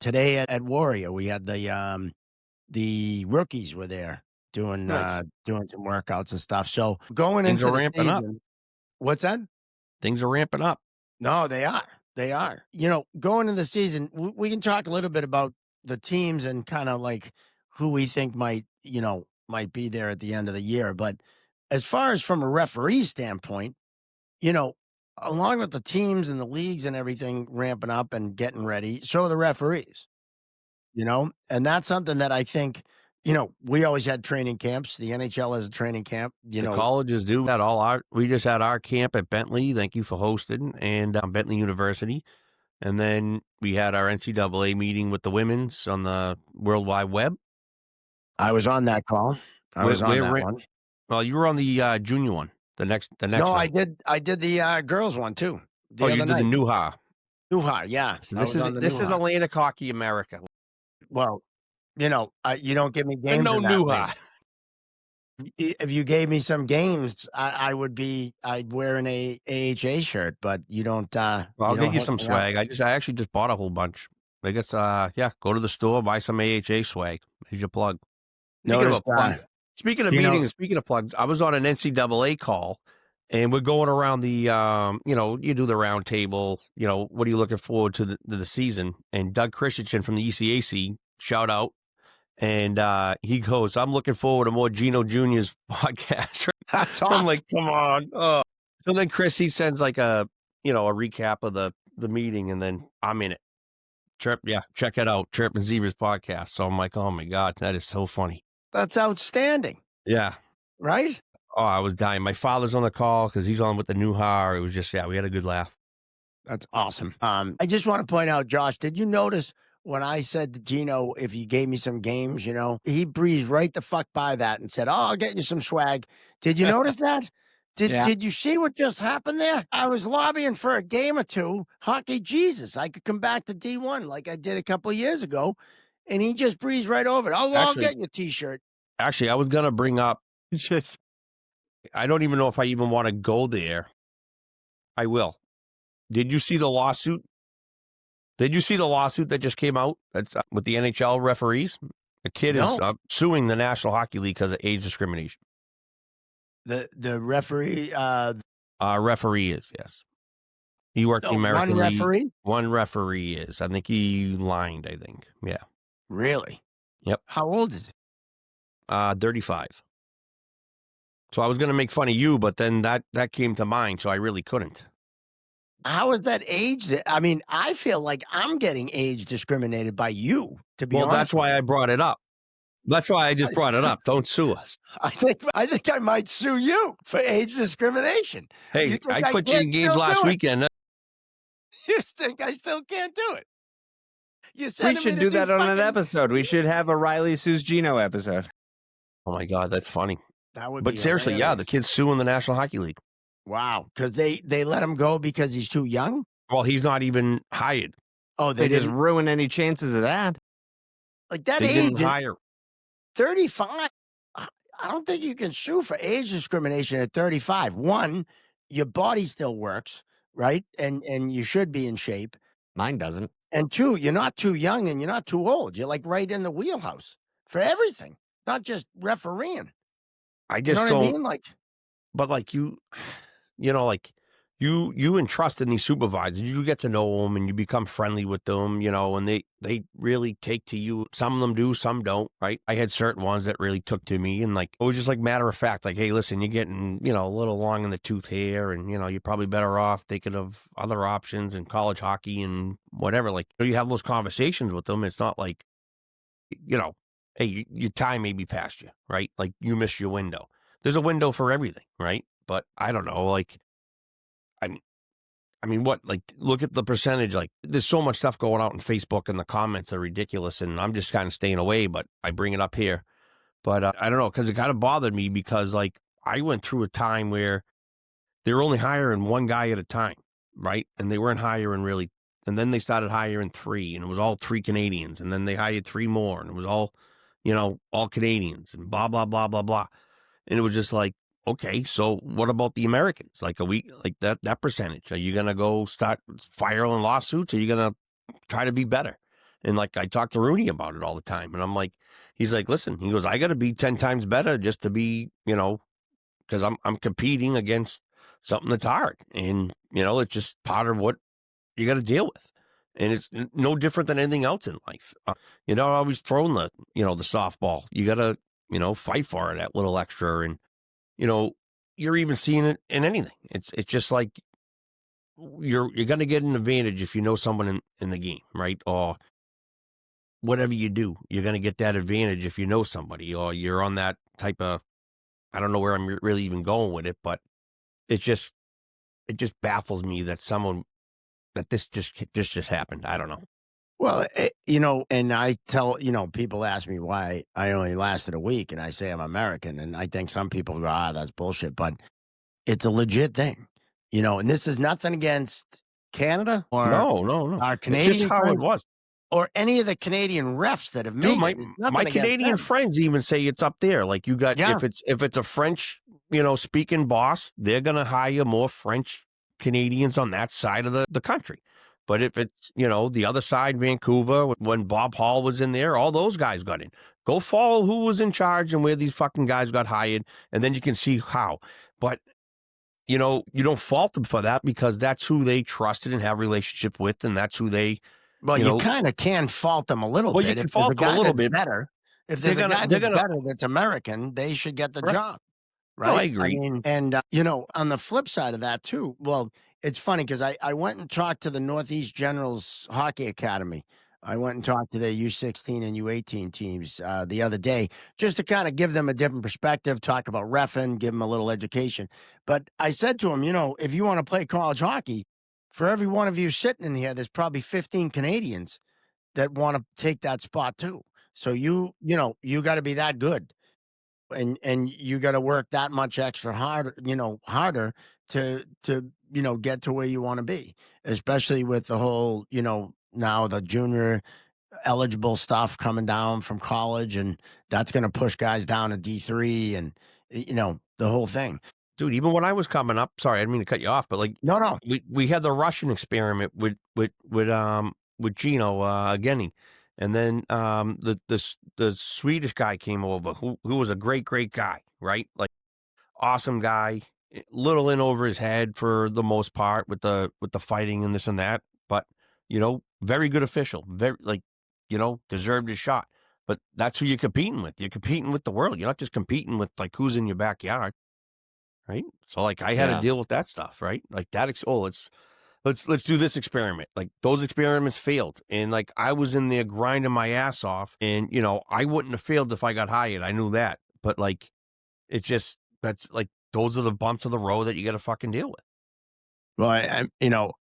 Today at Warrior, we had the rookies were there Nice. doing some workouts and stuff. So going Things are into the ramping up. season, what's that? Things are ramping up. No, they are. They are. Going into the season, we can talk a little bit about the teams and kind of like who we think might be there at the end of the year. But as far as from a referee standpoint, you know, along with the teams and the leagues and everything ramping up and getting ready, so are the referees. And that's something that I think, we always had training camps. The NHL has a training camp. The colleges do that we just had our camp at Bentley. Thank you for hosting, and Bentley University. And then we had our NCAA meeting with the women's on the World Wide Web. I was on that call. I was on that one. Well, you were on the junior one, the next No, I night. did. I did the girls one too Oh, the you other did the night. Nuha. Nuha, yeah, So I this was is on the this is Nuha. Atlantic Hockey America. Well, you don't give me I games know in that league. Nuha. If you gave me some games, I'd wear an AHA shirt, but you don't. Well, I'll You get don't you hook some me up. swag. I actually just bought a whole bunch. I guess yeah, go to the store, buy some AHA swag. Here's your plug. Speaking of a Noticed, plug, speaking of you know, meetings, speaking of plugs, I was on an NCAA call, and we're going around you do the round table. What are you looking forward to the season? And Doug Christensen from the ECAC, shout out, and he goes, "I'm looking forward to more Gino Jr.'s podcast." that's I'm awesome. like, "Come on!" Oh. So then Chris, he sends like a recap of the meeting, and then I'm in it. Yeah, check it out, Chirping Zebras podcast. So I'm like, oh my god, that is so funny. That's outstanding, Yeah. right? Oh, I was dying. My father's on the call because he's on with the new hire. It was just, yeah, we had a good laugh. That's awesome. I just want to point out, Josh, did you notice when I said to Gino, if you gave me some games, he breezed right the fuck by that and said, "Oh, I'll get you some swag." Did you notice that? Did Yeah. Did you see what just happened there? I was lobbying for a game or two. Hockey Jesus, I could come back to D1 like I did a couple of years ago, and he just breezed right over it. Oh, well, I'll Actually, get you a T-shirt. I was gonna bring up. Just I don't even know if I even want to go there. I will. Did you see the lawsuit? Did you see the lawsuit that just came out? That's with the NHL referees. A kid is No, suing the National Hockey League because of age discrimination. the referee, Referee is, yes. He worked the no, one American League. referee, One referee is. I think he lined. I think. Yeah. really? Yep. How old is it? 35. So I was going to make fun of you, but then that came to mind, so I really couldn't. How is that age? I mean, I feel like I'm getting age discriminated by you, to be Well, honest that's with why you. I brought it up. That's why I just brought it up. Don't sue us. I think I might sue you for age discrimination. You Hey, think I I put you can't in games still last do it? weekend. You think I still can't do it? You We send me should to do do that on an fucking episode. We should have a Riley Susgino episode. Oh my god, that's funny. that would But be seriously, yeah, the hilarious. kid's suing the National Hockey League. Wow, because they let him go because he's too young? Well, he's not even hired. Oh, They they just didn't ruin any chances of that. like, that They didn't age is hire. 35. I don't think you can sue for age discrimination at 35. 1, your body still works, right? And you should be in shape. Mine doesn't. And 2, you're not too young and you're not too old. You're, like, right in the wheelhouse for everything, not just refereeing. I You know just what I don't. mean? Like, But like like you entrust in these supervisors. You get to know them and you become friendly with them. And they really take to you. Some of them do, some don't. Right? I had certain ones that really took to me, and like it was just like matter of fact. Like, hey, listen, you're getting a little long in the tooth here, and you're probably better off thinking of other options in college hockey and whatever. Like you have those conversations with them. It's not like you know, hey, your time may be past you, right? Like you missed your window. There's a window for everything, right? But I don't know, like I mean, what? Like, look at the percentage. Like, there's so much stuff going out on Facebook, and the comments are ridiculous. And I'm just kind of staying away, but I bring it up here. But I don't know, because it kind of bothered me because, like, I went through a time where they were only hiring one guy at a time, right? And they weren't hiring really. And then they started hiring 3, and it was all 3 Canadians. And then they hired 3 more, and it was all, all Canadians, and blah blah blah blah blah. And it was just like, okay, so what about the Americans? Like, are we like that percentage? Are you gonna go start filing lawsuits? Are you gonna try to be better? And like I talk to Rooney about it all the time, and I'm like, he's like, listen, he goes, I got to be 10 times better just to be, because I'm competing against something that's hard, and it's just part of what you got to deal with. And it's no different than anything else in life. You're not always throwing the softball. You got to, fight for it, that little extra. And, you know, you're even seeing it in anything. It's just like you're going to get an advantage if you know someone in the game, right? Or whatever you do, you're going to get that advantage if you know somebody, or you're on that type of, I don't know where I'm really even going with it, but it just baffles me that this just happened. I don't know. well, and I tell, people ask me why I only lasted a week, and I say I'm American, and I think some people go, that's bullshit, but it's a legit thing, and this is nothing against Canada or No, no, no. our It's just Canadian how it friends was. or any of the Canadian refs that have Dude, made my it. It's my nothing against Canadian them. friends even say it's up there. Like you got Yeah. if it's a French, speaking boss, they're gonna hire more French Canadians on that side of the country. But if it's, the other side, Vancouver, when Bob Hall was in there, all those guys got in. Go follow who was in charge and where these fucking guys got hired, and then you can see how. But you don't fault them for that because that's who they trusted and have a relationship with, and that's who they, Well, you you know. kinda can fault them a little Well, you bit. If can there's a fault them a guy little that's bit. better if They're there's a gonna guy they're that's gonna. better that's American, they should get the Right. job, No, I right? I agree. mean, and, on the flip side of that too, well, it's funny because I went and talked to the Northeast Generals Hockey Academy. I went and talked to their U16 and U18 teams, the other day just to kinda give them a different perspective, talk about reffing, give them a little education. But I said to them, "If you wanna play college hockey, for every one of you sitting in here, there's probably 15 Canadians that wanna take that spot too. So you gotta be that good, and you gotta work that much extra harder to get to where you wanna be, especially with the whole, now the junior eligible stuff coming down from college, and that's gonna push guys down to D3 and, the whole thing." Dude, even when I was coming up, sorry, I didn't mean to cut you off, but like No, no. we had the Russian experiment with Gino Ageni, and then the Swedish guy came over who was a great guy, right? Like awesome guy, little in over his head for the most part with the fighting and this and that, but very good official, very like deserved his shot. But that's who you're competing with. You're competing with the world. You're not just competing with like who's in your backyard. Right? So, like, I had to Yeah. deal with that stuff, right? Like that let's do this experiment. Like those experiments failed. And like I was in there grinding my ass off and I wouldn't have failed if I got hired. I knew that. But like that's like those are the bumps of the road that you got to fucking deal with. Well,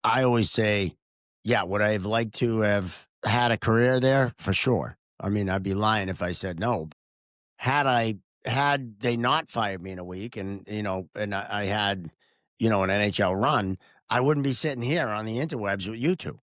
I always say, yeah, would I have liked to have had a career there? For sure. I mean, I'd be lying if I said no. Had they not fired me in a week and, I had, an NHL run, I wouldn't be sitting here on the interwebs with you 2.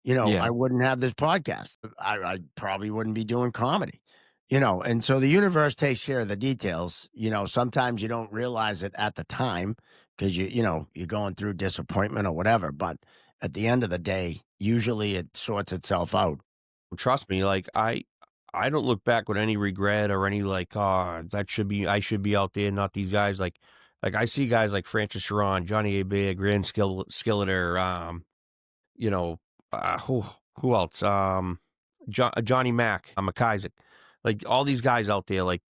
I Yeah. wouldn't have this podcast. I probably wouldn't be doing comedy, and so the universe takes care of the details. Sometimes you don't realize it at the time because you're going through disappointment or whatever, but at the end of the day, usually it sorts itself out. Trust me, like, I don't look back with any regret or any, like, "Oh, I should be out there, not these guys." Like, I see guys like Francis Sharon, Johnny Abe, Grand Skilleter, you know, who else? Johnny Mack, McIsaac. Like, all these guys out there, like,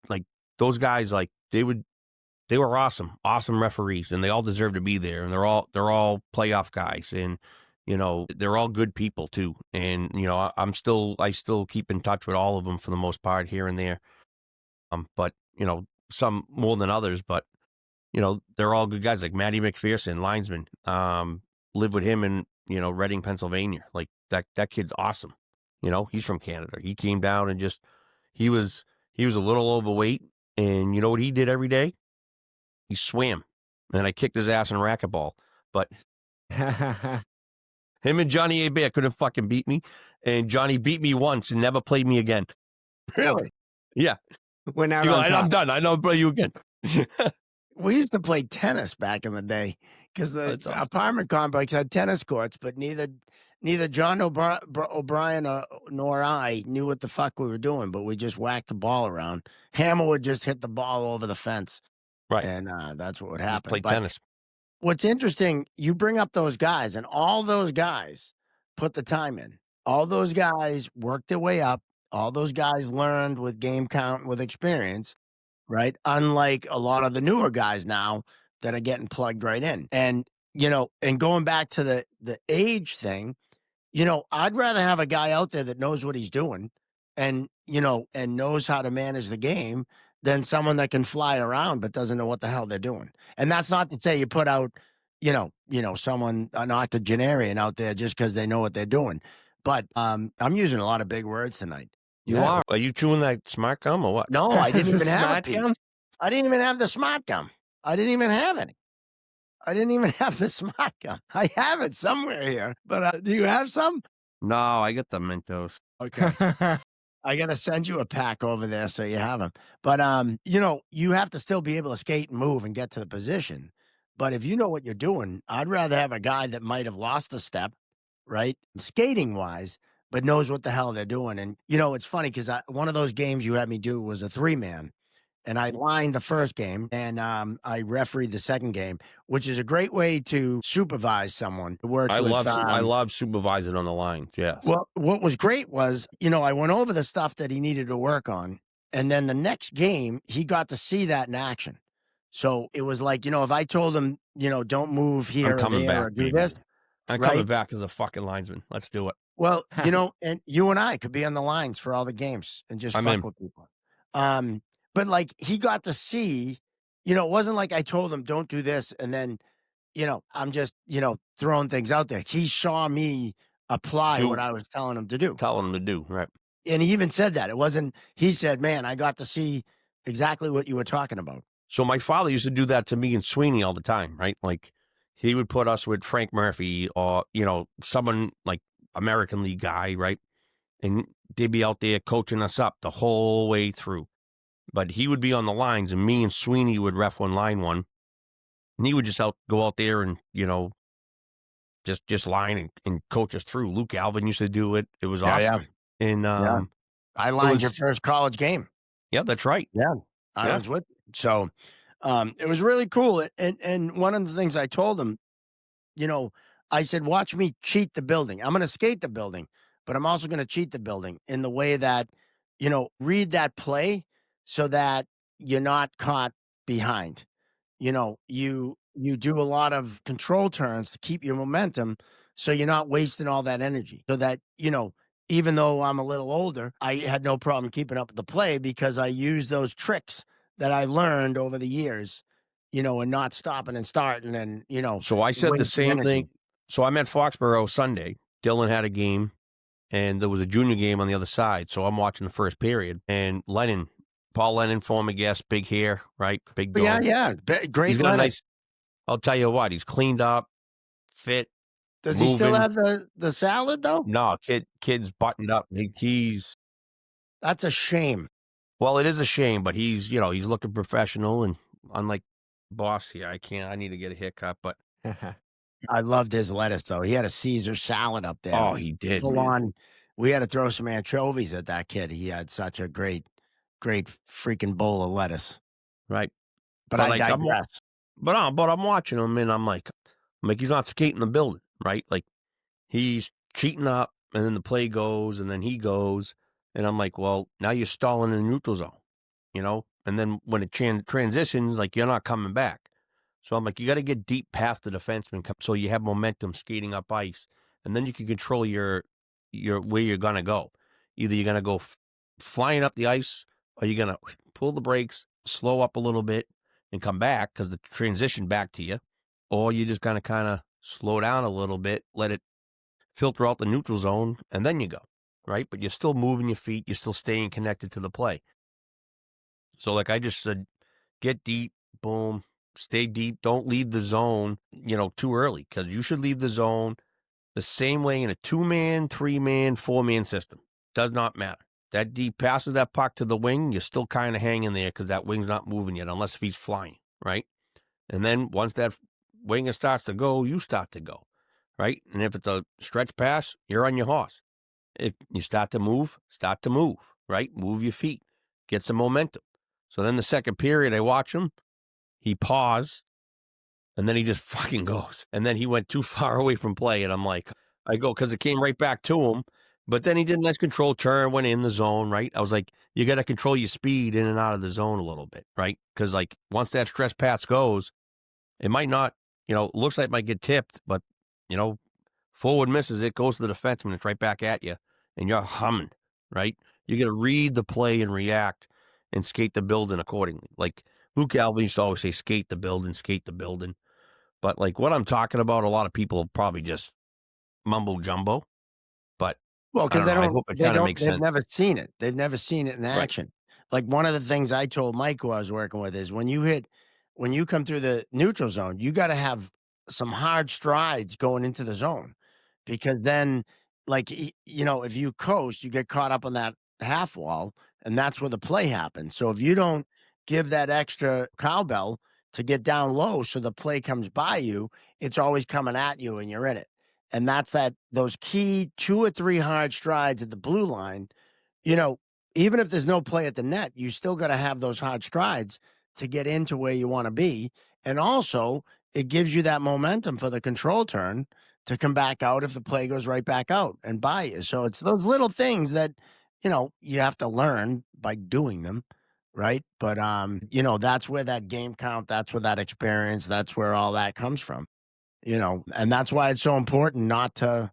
those guys, like, they were awesome, awesome referees, and they all deserve to be there, and they're all playoff guys, and, they're all good people too, and, I still keep in touch with all of them for the most part here and there, but, some more than others, but, they're all good guys, like Matty McPherson, linesman, live with him in, Reading, Pennsylvania, like, that kid's awesome, he's from Canada, he came down and just he was a little overweight, and you know what he did every day? He swam, and I kicked his ass in racquetball, but him and Johnny Abe couldn't fucking beat me, and Johnny beat me once and never played me again. Really? Yeah. Went out He goes, on "I'm top. done. I don't play you again." We used to play tennis back in the day because the That's awesome. apartment complex had tennis courts, but neither John O'Brien nor I knew what the fuck we were doing, but we just whacked the ball around. Hammer would just hit the ball over the fence, Right. and that's what would Just happen. play But tennis. what's interesting, you bring up those guys, and all those guys put the time in. All those guys worked their way up. All those guys learned with game count, with experience, right? Unlike a lot of the newer guys now that are getting plugged right in. And going back to the age thing, I'd rather have a guy out there that knows what he's doing and knows how to manage the game than someone that can fly around but doesn't know what the hell they're doing. And that's not to say you put out, someone an octogenarian out there just because they know what they're doing. But I'm using a lot of big words tonight. You Yeah. are. Are you chewing that smart gum or what? No, I didn't The even have a smart piece. gum? I didn't even have the smart gum. I didn't even have any. I didn't even have the smart gum. I have it somewhere here, but do you have some? No, I get the Mentos. Okay. I gotta send you a pack over there so you have them. But you have to still be able to skate and move and get to the position. But if you know what you're doing, I'd rather have a guy that might have lost a step, right, skating wise, but knows what the hell they're doing. And it's funny because one of those games you had me do was a 3-man, and I lined the first game, and I refereed the second game, which is a great way to supervise someone. Worked with I love supervising on the lines, yes. well, what was great was, I went over the stuff that he needed to work on, and then the next game, he got to see that in action. So it was like, if I told him, don't move I'm here or coming there or back, do baby. this, I'm coming right? back as a fucking linesman. Let's do it. Well, and you and I could be on the lines for all the games and just I'm fuck in. with people. Um, but like he got to see, it wasn't like I told him don't do this, and then I'm just throwing things out there. He saw me apply what Do I was telling him to do. tell him to do, right. And he even said that. It wasn't he said, "Man, I got to see exactly what you were talking about." So my father used to do that to me and Sweeney all the time, right? Like, he would put us with Frank Murphy or, someone like American League guy, right? And they'd be out there coaching us up the whole way through. But he would be on the lines, and me and Sweeney would ref one, line one, and he would just go out there and, just line and coach us through. Luke Alvin used to do it. It was Yeah, yeah, awesome. And, yeah. I it lined your was first college game. yeah, that's right. Yeah. I Yeah. was with you. So, it was really cool, and one of the things I told him, you know, I said, "Watch me cheat the building. I'm gonna skate the building, but I'm also gonna cheat the building in the way that, read that play so that you're not caught behind." You do a lot of control turns to keep your momentum so you're not wasting all that energy. So that, even though I'm a little older, I had no problem keeping up with the play because I used those tricks that I learned over the years, and not stopping and starting and, So I said the wasting same energy. thing. So I'm at Foxborough Sunday. Dylan had a game. and there was a junior game on the other side. So I'm watching the first period, and Paul Lennon, former guest, big hair, right, big But yeah, dog. yeah, He's great got a Leonard. nice. I'll tell you what, he's cleaned up, fit, Does he still moving. have the salad though? No, kid's buttoned up. He's That's a shame. well, it is a shame, but he's looking professional, and unlike boss here, I need to get a haircut, but I loved his lettuce though. He had a Caesar salad up there, oh, he did, full man. on. We had to throw some anchovies at that kid. He had such a great freaking bowl of lettuce. Right. But But I like digress. I'm watching him, and I'm like, he's not skating the building, right? Like, he's cheating up, and then the play goes, and then he goes, and I'm like, well, now you're stalling in the neutral zone. And then when it transitions, like, you're not coming back. So I'm like, you got to get deep past the defenseman so you have momentum skating up ice, and then you can control your where you're gonna go. Either you're gonna go flying up the ice, or you're gonna pull the brakes, slow up a little bit, and come back because the transition back to you, or you're just gonna kind of slow down a little bit, let it filter out the neutral zone, and then you go, right? But you're still moving your feet, you're still staying connected to the play. So, like I just said, get deep, boom, stay deep. Don't leave the zone, too early, because you should leave the zone the same way in a 2-man, 3-man, 4-man system. Does not matter. That deep passes that puck to the wing, you're still kind of hanging there because that wing's not moving yet, unless if he's flying, right? And then once that winger starts to go, you start to go, right? And if it's a stretch pass, you're on your horse. If you start to move, right? Move your feet, get some momentum. So then the second period, I watch him. He paused, and then he just fucking goes. And then he went too far away from play, and I go, because it came right back to him. But then he did a nice control turn, went in the zone, right? I was like, you got to control your speed in and out of the zone a little bit, right? Because, like, once that stress pass goes, it might not, looks like it might get tipped, but, you know, forward misses it, goes to the defenseman, it's right back at you, and you're humming, right? You got to read the play and react and skate the building accordingly. Like Luke Galvin used to always say, skate the building, skate the building. But like what I'm talking about, a lot of people probably just mumbo jumbo. But Well, I because don't know. I hope it kind of makes they've sense. never seen it. They've never seen it in Right. action. Like, one of the things I told Mike who I was working with is when you come through the neutral zone, you gotta have some hard strides going into the zone, because then, like, if you coast, you get caught up on that half wall, and that's where the play happens. So if you don't give that extra cowbell to get down low so the play comes by you, it's always coming at you and you're in it. And that's those key 2 or 3 hard strides at the blue line, you know, even if there's no play at the net, you still gotta have those hard strides to get into where you wanna be, and also, it gives you that momentum for the control turn to come back out if the play goes right back out and by you. So it's those little things that, you have to learn by doing them, right? But, that's where that game count, that's where that experience, that's where all that comes from, and that's why it's so important not to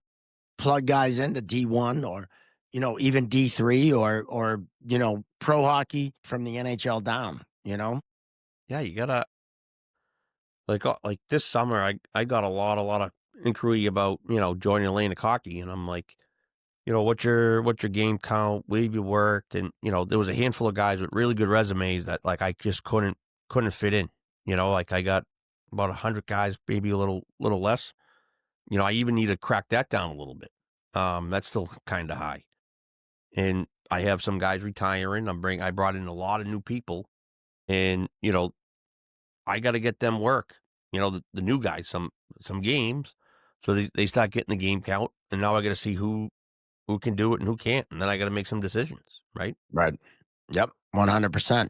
plug guys into D1 or, even D3 or, pro hockey from the NHL down. Yeah, you gotta like this summer. I got a lot of inquiry about joining Atlantic hockey, and I'm like, what's your game count? Where have you worked? And there was a handful of guys with really good resumes that like I just couldn't fit in. Like I got about 100 guys, maybe a little less. I even need to crack that down a little bit. That's still kind of high. And I have some guys retiring. I brought in a lot of new people, and I got to get them work. The new guys some games, so they start getting the game count, and now I got to see who can do it and who can't, and then I got to make some decisions, right? Right. Yep. 100%.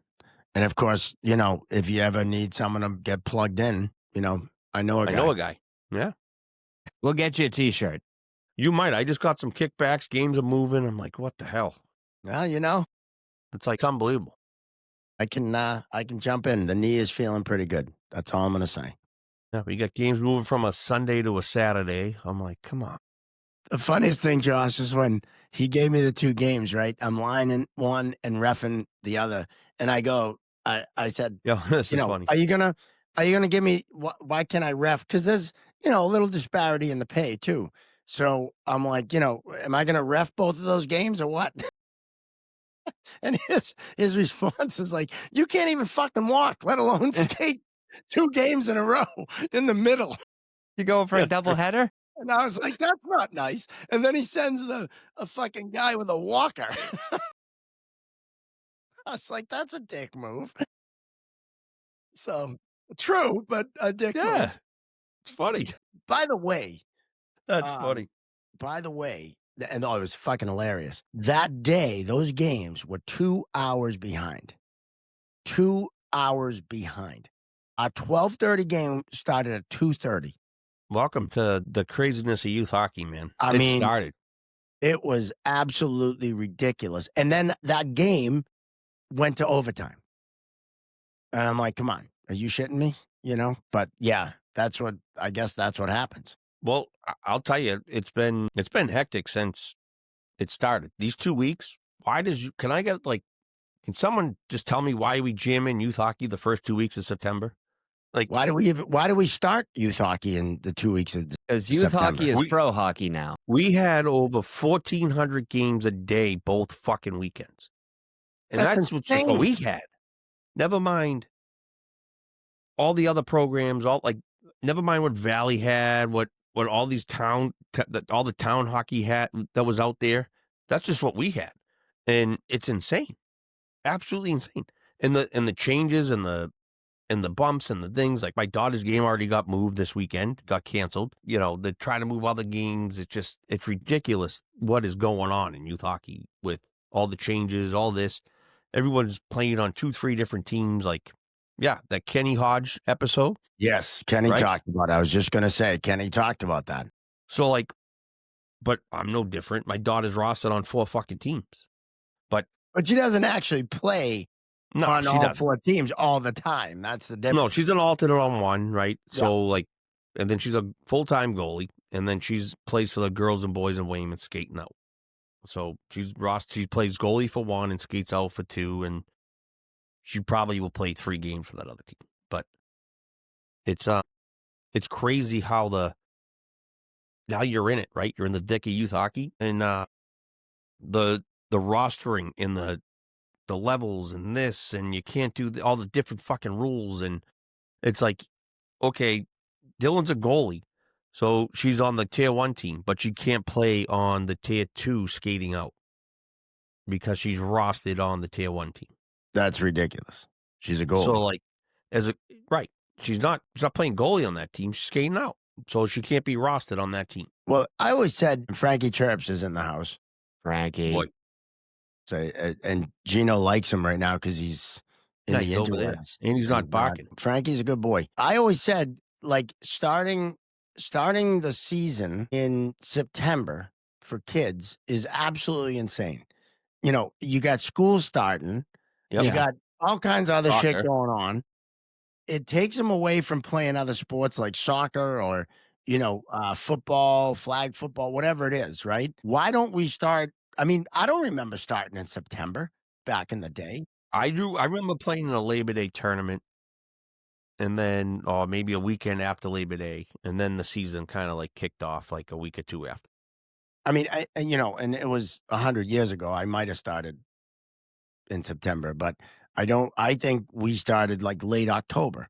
And of course, if you ever need someone to get plugged in, I know a I know guy. a guy. Yeah, We'll get you a T-shirt. you might. I just got some kickbacks. Games are moving. I'm like, what the hell? Well, It's like it's unbelievable. I can jump in. The knee is feeling pretty good. That's all I'm gonna say. Yeah, we got games moving from a Sunday to a Saturday. I'm like, come on. The funniest thing, Josh, is when he gave me the 2 games, right? I'm lining one and reffing the other, and I said, Yeah, this is funny. Are you gonna give me why can't I ref? Because there's, a little disparity in the pay too. So I'm like, am I going to ref both of those games or what? And his response is like, "You can't even fucking walk, let alone skate 2 games in a row in the middle." You going for a Yeah, double header? and I was like, "That's not nice." And then he sends a fucking guy with a walker. I was like, "That's a dick move." So, true, but a dick move. Yeah, it's funny. By the way, That's um, funny. and oh, it was fucking hilarious. That day, those games were 2 hours behind. 2 hours behind. Our 12:30 game started at 2:30. Welcome to the craziness of youth hockey, man. I It mean, started. it was absolutely ridiculous, and then that game went to overtime, and I'm like, "Come on, are you shitting me?" But yeah, I guess that's what happens. Well, I'll tell you, it's been hectic since it started. These 2 weeks, why does you can I get, like can someone just tell me why we jam in youth hockey the first 2 weeks of September? Like, Why do we start youth hockey in the 2 weeks of Because youth hockey September? is we pro hockey now. we had over 1,400 games a day both fucking weekends, and That's that's just what insane. we had. Never mind all the other programs, never mind what Valley had, what all these all the town hockey had that was out there. That's just what we had, and it's insane, absolutely insane. And the changes and the bumps and the things. Like my daughter's game already got moved this weekend, got canceled. They try to move other games. It's ridiculous what is going on in youth hockey with all the changes, all this. Everyone's playing on 2, 3 different teams. Like, yeah, that Kenny Hodge episode, Yes, Kenny right? talked about it. I was just gonna say, Kenny talked about that. So like, but I'm no different. My daughter's rostered on 4 fucking teams, but But she doesn't actually play no, on she all doesn't. 4 teams all the time. That's the No, difference. she's an alternate on one, right? Yeah. So like, and then she's a full time goalie, and then she's plays for the girls and boys in Weymouth skating out. So she plays goalie for one and skates out for two, and she probably will play 3 games for that other team. But it's it's crazy how now you're in it, right? You're in the thick of youth hockey, and the rostering and the levels and this, and you can't do all the different fucking rules, and it's like, okay, Dylan's a goalie, so she's on the tier 1 team, but she can't play on the tier 2 skating out because she's rostered on the tier 1 team. That's ridiculous. She's a So, goalie. like, as a right, she's not playing goalie on that team, she's skating out, so she can't be rostered on that team. Well, I always said Frankie Chirps is in the house. Frankie. Boy, So, and Gino likes him right now because he's in yeah, the he's over there, interwebs. and he's not And barking. Frankie's a good boy. I always said, like, starting the season in September for kids is absolutely insane. You got school starting, Yep, you Yeah. got all kinds of other shit soccer. going on. It takes them away from playing other sports like soccer or, football, flag football, whatever it is, right? Why don't we start? I mean, I don't remember starting in September back in the day. I remember playing in a Labor Day tournament, and then, or maybe a weekend after Labor Day, and then the season kinda, like, kicked off, like, a week or 2 after. I mean, and it was 100 years ago. I might have started in September, but I think we started like late October,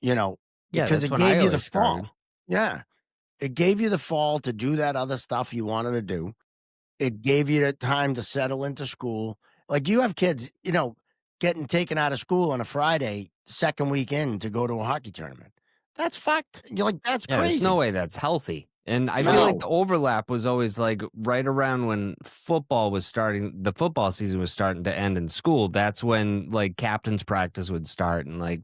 Yeah, because that's it when I gave you the always started. fall. Yeah. It gave you the fall to do that other stuff you wanted to do. It gave you the time to settle into school. Like you have kids, getting taken out of school on a Friday, second weekend to go to a hockey tournament. That's fucked. You're like, that's Yeah, there's no crazy. way that's healthy. And I feel like No. the overlap was always like right around when the football season was starting to end in school. That's when like captain's practice would start and like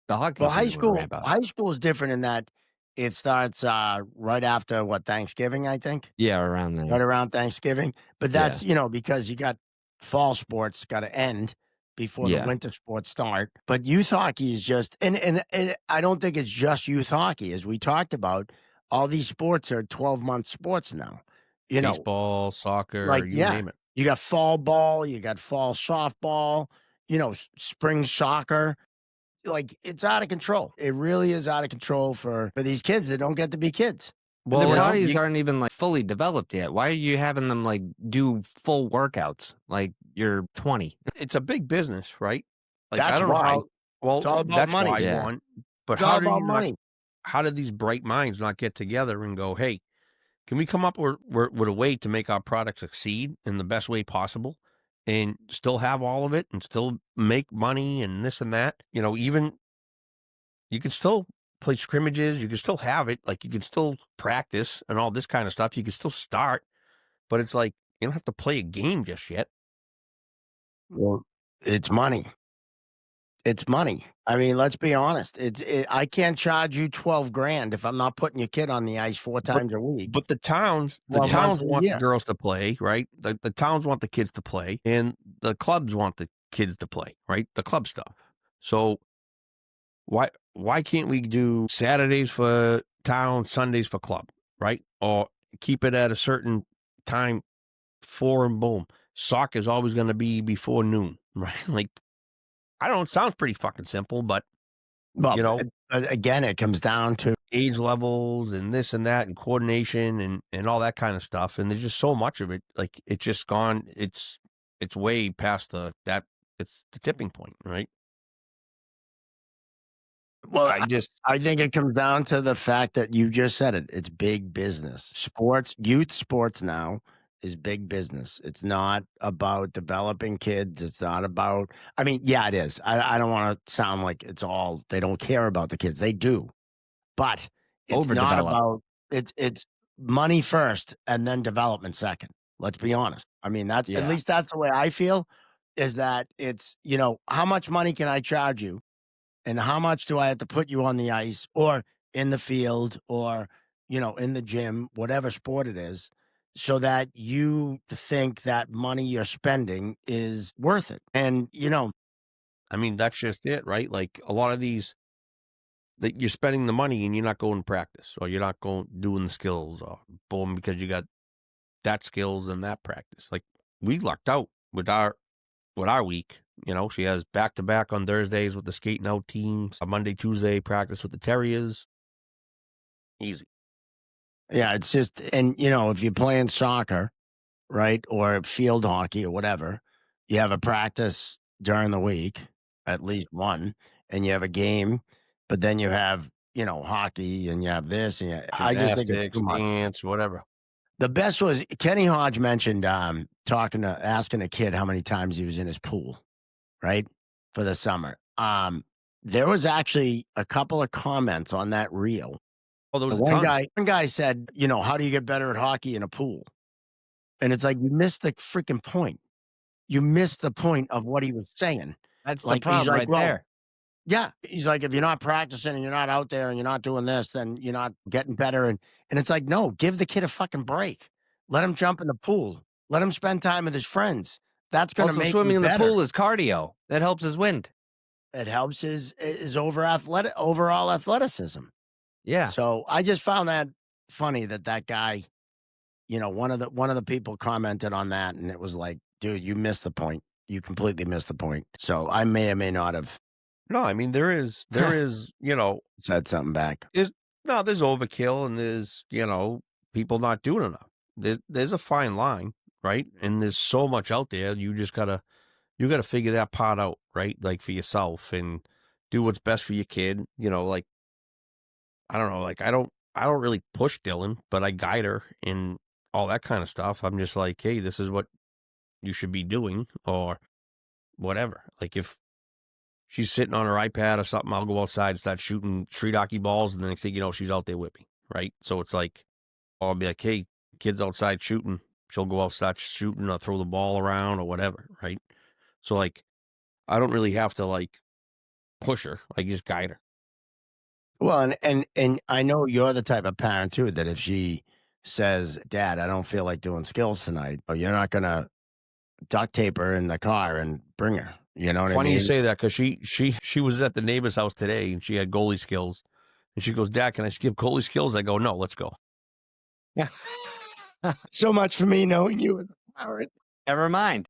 the hockey Well, season would ramp up. high school is different in that it starts right after Thanksgiving, I think. Yeah, around Right there. around Thanksgiving, but Yeah. that's, because you got fall sports gotta end before the Yeah. winter sports start, but youth hockey is just and I don't think it's just youth hockey, as we talked about, all these sports are 12-month sports now, you know, Baseball, soccer, like you yeah, name it. you got fall ball, you got fall softball, spring soccer, like, it's out of control. It really is out of control for these kids that don't get to be kids. And Well, their like bodies aren't even, like, fully developed yet. Why are you having them, like, do full workouts like you're 20? it's a big business, right? Like, I That's don't know why. how It's well, all about that's money. why, Yeah. one, but It's all about money. how did these bright minds not get together and go, "Hey, can we come up with a way to make our product succeed in the best way possible and still have all of it and still make money and this and that?" Even you can still play scrimmages, you can still have it, like, you can still practice and all this kind of stuff, you can still start, but it's like, you don't have to play a game just yet. Well, it's money. It's money. I mean, let's be honest. I can't charge you 12 grand if I'm not putting your kid on the ice 4 But times a week, but the 12 months towns a want the year. girls to play, right? The towns want the kids to play, and the clubs want the kids to play, right? The club stuff. So why can't we do Saturdays for town, Sundays for club, right? Or keep it at a certain time, 4 and boom. Soccer is always going to be before noon, right? Like, I don't know, it sounds pretty fucking simple, but Well, you know, again, it comes down to age levels and this and that and coordination and all that kind of stuff. And there's just so much of it. Like, it's just gone. It's way past it's the tipping point, right? well, I just I think it comes down to the fact that you just said it. It's big business. Sports, youth sports now is big business. It's not about developing kids. It's not about, I mean, yeah, it is. I don't want to sound like it's all, they don't care about the kids. They do. But it's not Overdeveloped. about, it's money first and then development second. Let's be honest. I mean, that's, at Yeah. least that's the way I feel, is that it's, how much money can I charge you? And how much do I have to put you on the ice or in the field or, in the gym, whatever sport it is, so that you think that money you're spending is worth it. And, I mean, that's just it, right? Like, a lot of these that you're spending the money and you're not going to practice, or you're not going doing the skills, or boom, because you got that skills and that practice. Like, we lucked out with our week. She has back to back on Thursdays with the skating out teams. A Monday, Tuesday practice with the Terriers. Easy. yeah, it's just, and, if you're playing soccer, right, or field hockey or whatever, you have a practice during the week, at least one, and you have a game, but then you have, hockey and you have this. And I just think it's Gymnastics, too much. dance, whatever. The best was Kenny Hodge mentioned asking a kid how many times he was in his pool, right? For the summer. There was actually a couple of comments on that reel. Oh, there was The a ton. one guy said, how do you get better at hockey in a pool? And it's like you missed the freaking point. You missed the point of what he was saying. That's the Like he's problem like, right well, there. yeah. He's like, if you're not practicing and you're not out there and you're not doing this, then you're not getting better. And it's like, no, give the kid a fucking break. Let him jump in the pool. Let him spend time with his friends. That's gonna Also, make him swimming in the better. pool is cardio. That helps his wind. It helps his overall athleticism. Yeah. So I just found that funny that guy, one of the people commented on that, and it was like, dude, you missed the point. You completely missed the point. So I may or may not have No, I mean, there is, said something back. there's no, there's overkill and there's, people not doing enough. There's a fine line, right? And there's so much out there. You gotta figure that part out, right? Like, for yourself, and do what's best for your kid. Like, I don't know, like, I don't really push Dylan, but I guide her and all that kind of stuff. I'm just like, hey, this is what you should be doing, or whatever. Like, if she's sitting on her iPad or something, I'll go outside and start shooting street hockey balls, and the next thing you know, she's out there with me, right? So it's like, I'll be like, hey, kid's outside shooting. She'll go out, start shooting, or throw the ball around or whatever, right? So, like, I don't really have to, like, push her. I just guide her. Well, and I know you're the type of parent too that if she says, "Dad, I don't feel like doing skills tonight," or you're not gonna duct tape her in the car and bring her. You know what I Funny you mean? say that, because she was at the neighbor's house today and she had goalie skills. And she goes, Dad, can I skip goalie skills? I go, no, let's go. Yeah. So much for me knowing you as a parent. Never mind.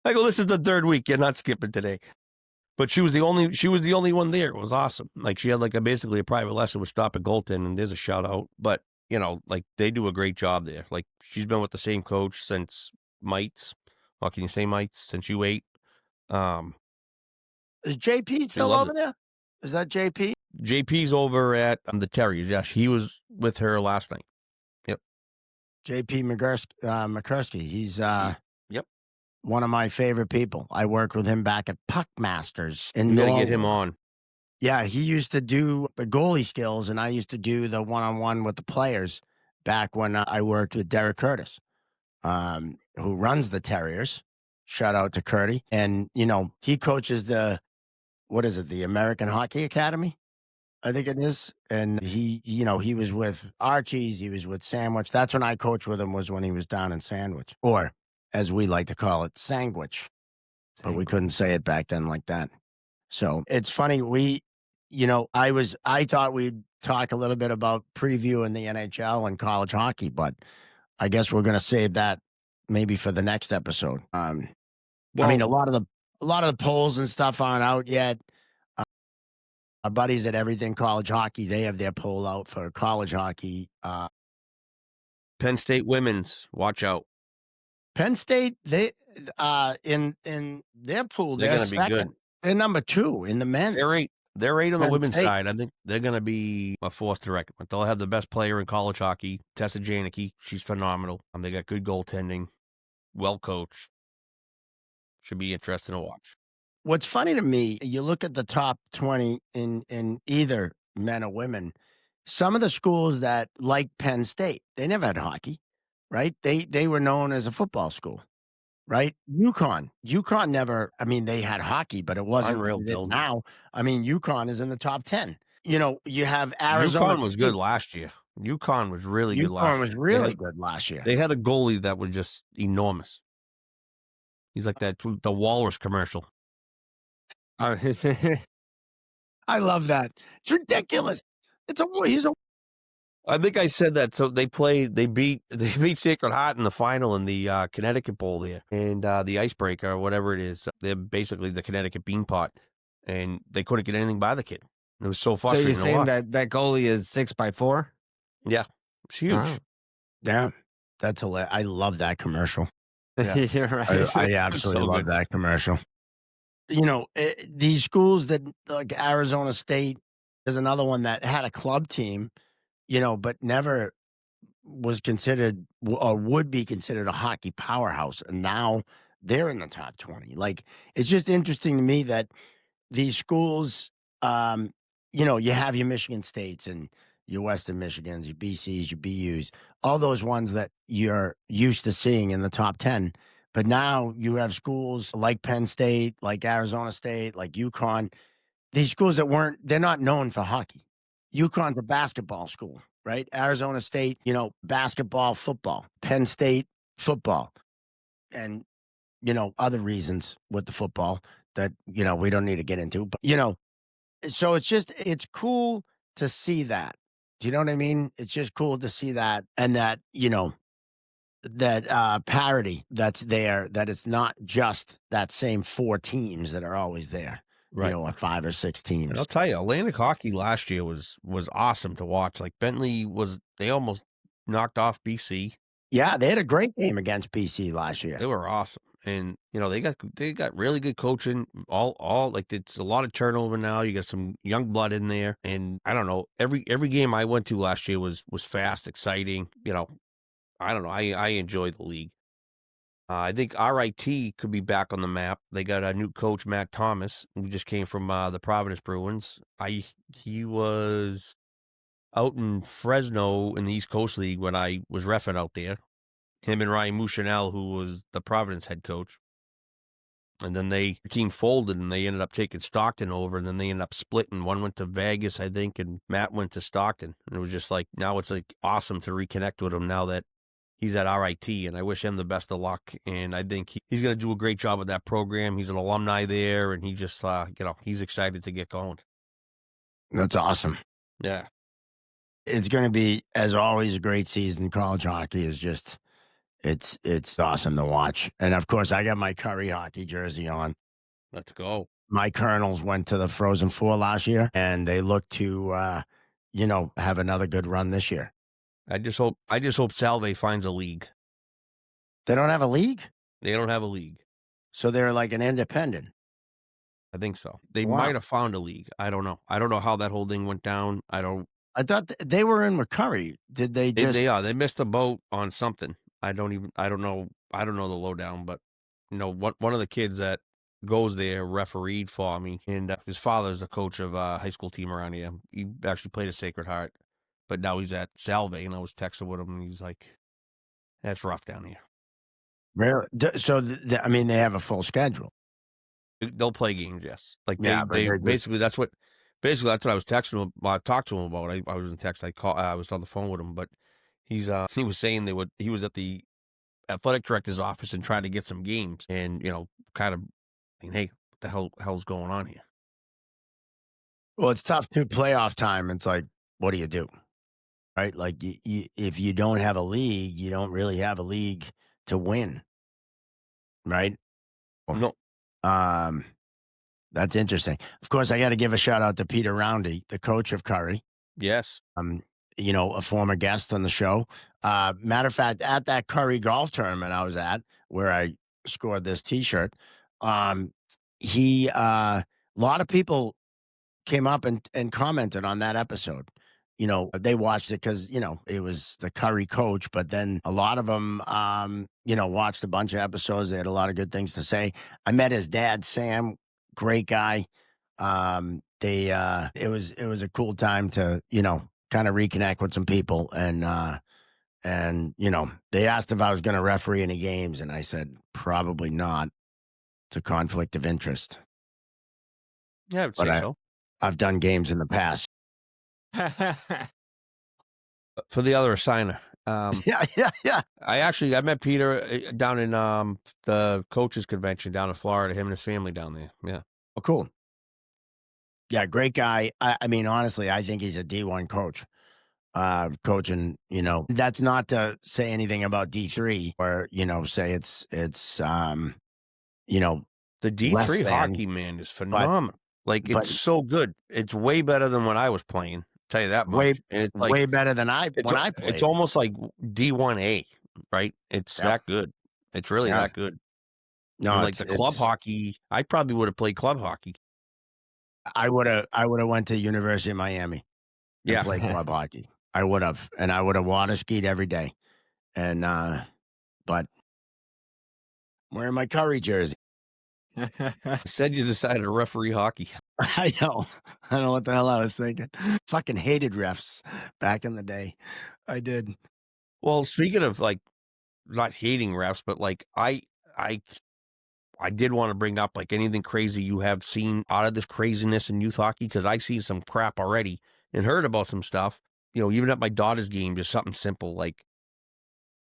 I go, this is the third week. You're not skipping today. But she was the only one there. It was awesome. Like, she had, like, basically a private lesson with stop at goaltend, and there's a shout out. But like they do a great job there. Like she's been with the same coach since mites. Well, can you say mites since you ate? Um, Is JP they still loved it. over there? Is that JP? JP's over at the Terriers. Yeah, he was with her last night. Yep. JP McCursky. He's Yep. one of my favorite people. I worked with him back at Puckmasters We in got to get him Norwalk. on. Yeah, he used to do the goalie skills, and I used to do the one-on-one with the players back when I worked with Derek Curtis, who runs the Terriers. Shout out to Curdy. And, he coaches what is it, the American Hockey Academy? I think it is. And he was with Archie's, he was with Sandwich. That's when I coached with him, was when he was down in Sandwich, or as we like to call it, Sandwich. But we couldn't say it back then like that. So it's funny. I thought we'd talk a little bit about previewing the NHL and college hockey, but I guess we're going to save that maybe for the next episode. I mean, Well, a lot of the polls and stuff aren't out yet. Uh, our buddies at Everything College Hockey, they have their poll out for college hockey. Penn State women's, watch out. Penn State, they in their pool, They're they're going to be good. second. They're number 2 in the They're men's. eight. They're eight on the Penn women's State. side. I think they're going to be a force to reckon with. They'll have the best player in college hockey, Tessa Janicki. She's phenomenal. They got good goaltending, well coached. Should be interesting to watch. What's funny to me, you look at the top 20 in either men or women, some of the schools that like Penn State, they never had hockey, right? They were known as a football school, right? UConn never, I mean, they had hockey, but it wasn't what Unreal it is building. now. I mean, UConn is in the top 10. You have Arizona UConn was good State. last year. UConn was really good UConn last was year. really good last year. They had a goalie that was just enormous. He's like the Walrus commercial. Oh, I love that. It's ridiculous. He's a I think I said that. So they beat Sacred Heart in the final in the Connecticut Bowl there, and the Icebreaker or whatever it is. They're basically the Connecticut Beanpot, and they couldn't get anything by the kid. It was so so you're frustrating to saying watch. that goalie is 6x4? Yeah, it's huge. Wow. Yeah, that's hilarious. I love that commercial. Yeah. You're right. I absolutely So love good. that commercial. These schools that like Arizona State is another one that had a club team, but never was considered or would be considered a hockey powerhouse. And now they're in the top 20. Like, it's just interesting to me that these schools, you have your Michigan States and your Western Michigans, your BCs, your BUs, all those ones that you're used to seeing in the top 10. But now you have schools like Penn State, like Arizona State, like UConn, these schools they're not known for hockey. UConn's a basketball school, right? Arizona State, basketball, football, Penn State, football, and, other reasons with the football that, we don't need to get into. But, so it's cool to see that. Do you know what I mean? It's just cool to see that, and that, that parity that's there, that it's not just that same 4 teams that are always there, Right. or 5 or 6 And I'll teams. tell you, Atlantic hockey last year was awesome to watch. Like Bentley they almost knocked off BC. Yeah, they had a great game against BC last year. They were awesome. And they got really good coaching. All like it's a lot of turnover now. You got some young blood in there, and I don't know. Every game I went to last year was fast, exciting. I don't know. I enjoy the league. I think RIT could be back on the map. They got a new coach, Matt Thomas, who just came from the Providence Bruins. He was out in Fresno in the East Coast League when I was reffing out there. Him and Ryan Mouchanel, who was the Providence head coach. And then the team folded and they ended up taking Stockton over, and then they ended up splitting. One went to Vegas, I think, and Matt went to Stockton. And it was just like, now it's like awesome to reconnect with him now that he's at RIT, and I wish him the best of luck. And I think he's going to do a great job with that program. He's an alumni there, and he just, he's excited to get going. That's awesome. Yeah. It's going to be, as always, a great season. College hockey is just, it's awesome to watch. And of course, I got my Curry hockey jersey on. Let's go. My Colonels went to the Frozen Four last year, and they look to, have another good run this year. I just hope Salve finds a league. They don't have a league? They don't have a league. So they're like an independent. I think so. They Wow. might have found a league. I don't know. I don't know how that whole thing went down. I don't I thought they were in McCurry. Did they just they are. They missed a boat on something. I don't know the lowdown, but, one of the kids that goes there refereed for me, and, his father's a coach of a high school team around here. He actually played at Sacred Heart, but now he's at Salve, and I was texting with him, and he's like, "That's rough down here." really? So I mean, they have a full schedule. They'll play games, yes. Like, Yeah, but they they're just basically, that's what I was texting him I talked to him about. I was in text. I was on the phone with him, but he was saying he was at the athletic director's office and trying to get some games and, kind of saying, "Hey, what the hell's going on here?" well, it's tough too. Playoff time. It's like, what do you do? Right? Like, if you don't have a league, you don't really have a league to win, right? No. Um, that's interesting. Of course, I got to give a shout out to Peter Roundy, the coach of Curry. Yes. Um, a former guest on the show. Matter of fact, at that Curry golf tournament I was at, where I scored this T-shirt, um, a lot of people came up and commented on that episode. They watched it because it was the Curry coach, but then a lot of them, watched a bunch of episodes. They had a lot of good things to say. I met his dad, Sam, great guy. It was a cool time to kind of reconnect with some people, and they asked if I was going to referee any games, and I said probably not. It's a conflict of interest, Yeah, I would but say so. I've done games in the past. For the other assigner, Yeah, yeah, yeah. I met Peter, down in, the coaches convention down in Florida, him and his family down there. Yeah. Oh, cool. Yeah, great guy. I mean, honestly, I think he's a D1 coach. Coaching, that's not to say anything about D3 or, say it's you know, The less D3 than, hockey, man, is but phenomenal. Like, but it's so good. It's way better than when I was playing, tell you that way much, and it's like way better than I it's when a I it's played. almost like D1A, right? It's Yeah. that good. It's really Yeah. that good. And, No, like, it's the club it's hockey, I probably would have played club hockey. I would have went to University of Miami and Yeah. played club hockey. I would have, and I would have water skied every day. And but wearing my Curry jersey. Instead, you decided to referee hockey. I know. I don't know what the hell I was thinking. Fucking hated refs back in the day. I did. Well, speaking of, like, not hating refs, but, like, I I did wanna bring up, like, anything crazy you have seen out of this craziness in youth hockey because I see some crap already and heard about some stuff. Even at my daughter's game, just something simple, like,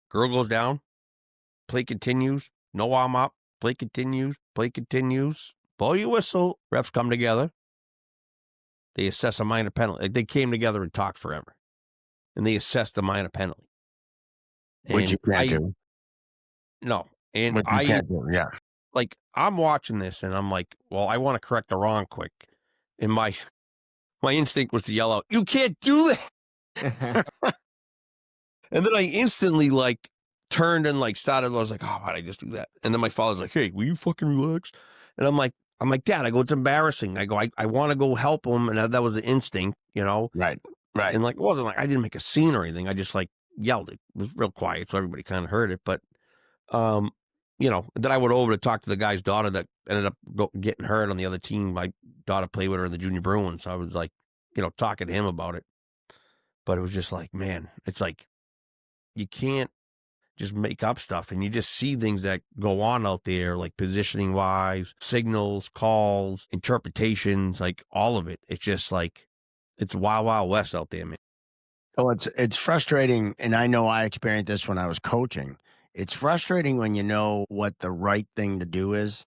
girl goes down, play continues, no arm up, play continues, blow your whistle, refs come together, they assess a minor penalty. Like, they came together and talked forever, and they assessed the minor penalty. Which you And can't do. no, and Which you can't do. Yeah. like, I'm watching this and I'm like, well, I wanna correct the wrong quick. And my instinct was to yell out, "You can't do that!" And then I instantly, like, turned and, like, started I was like, "Oh, why'd I just do that?" And then my father's like, "Hey, will you fucking relax?" And I'm like, "Dad," I go, "It's embarrassing." I go, "I wanna go help him," and that was the instinct, you know? Right. Right. And, like, it wasn't like I didn't make a scene or anything, I just, like, yelled it. It was real quiet, so everybody kinda heard it, but, um, then I went over to talk to the guy's daughter that ended up getting hurt on the other team. My daughter played with her in the junior Bruins, so I was, like, talking to him about it. But it was just like, man, it's like, you can't just make up stuff, and you just see things that go on out there, like positioning wise, signals, calls, interpretations, like all of it. It's just like it's wild, wild west out there, man. Oh, it's frustrating, and I know I experienced this when I was coaching. It's frustrating when you know what the right thing to do is,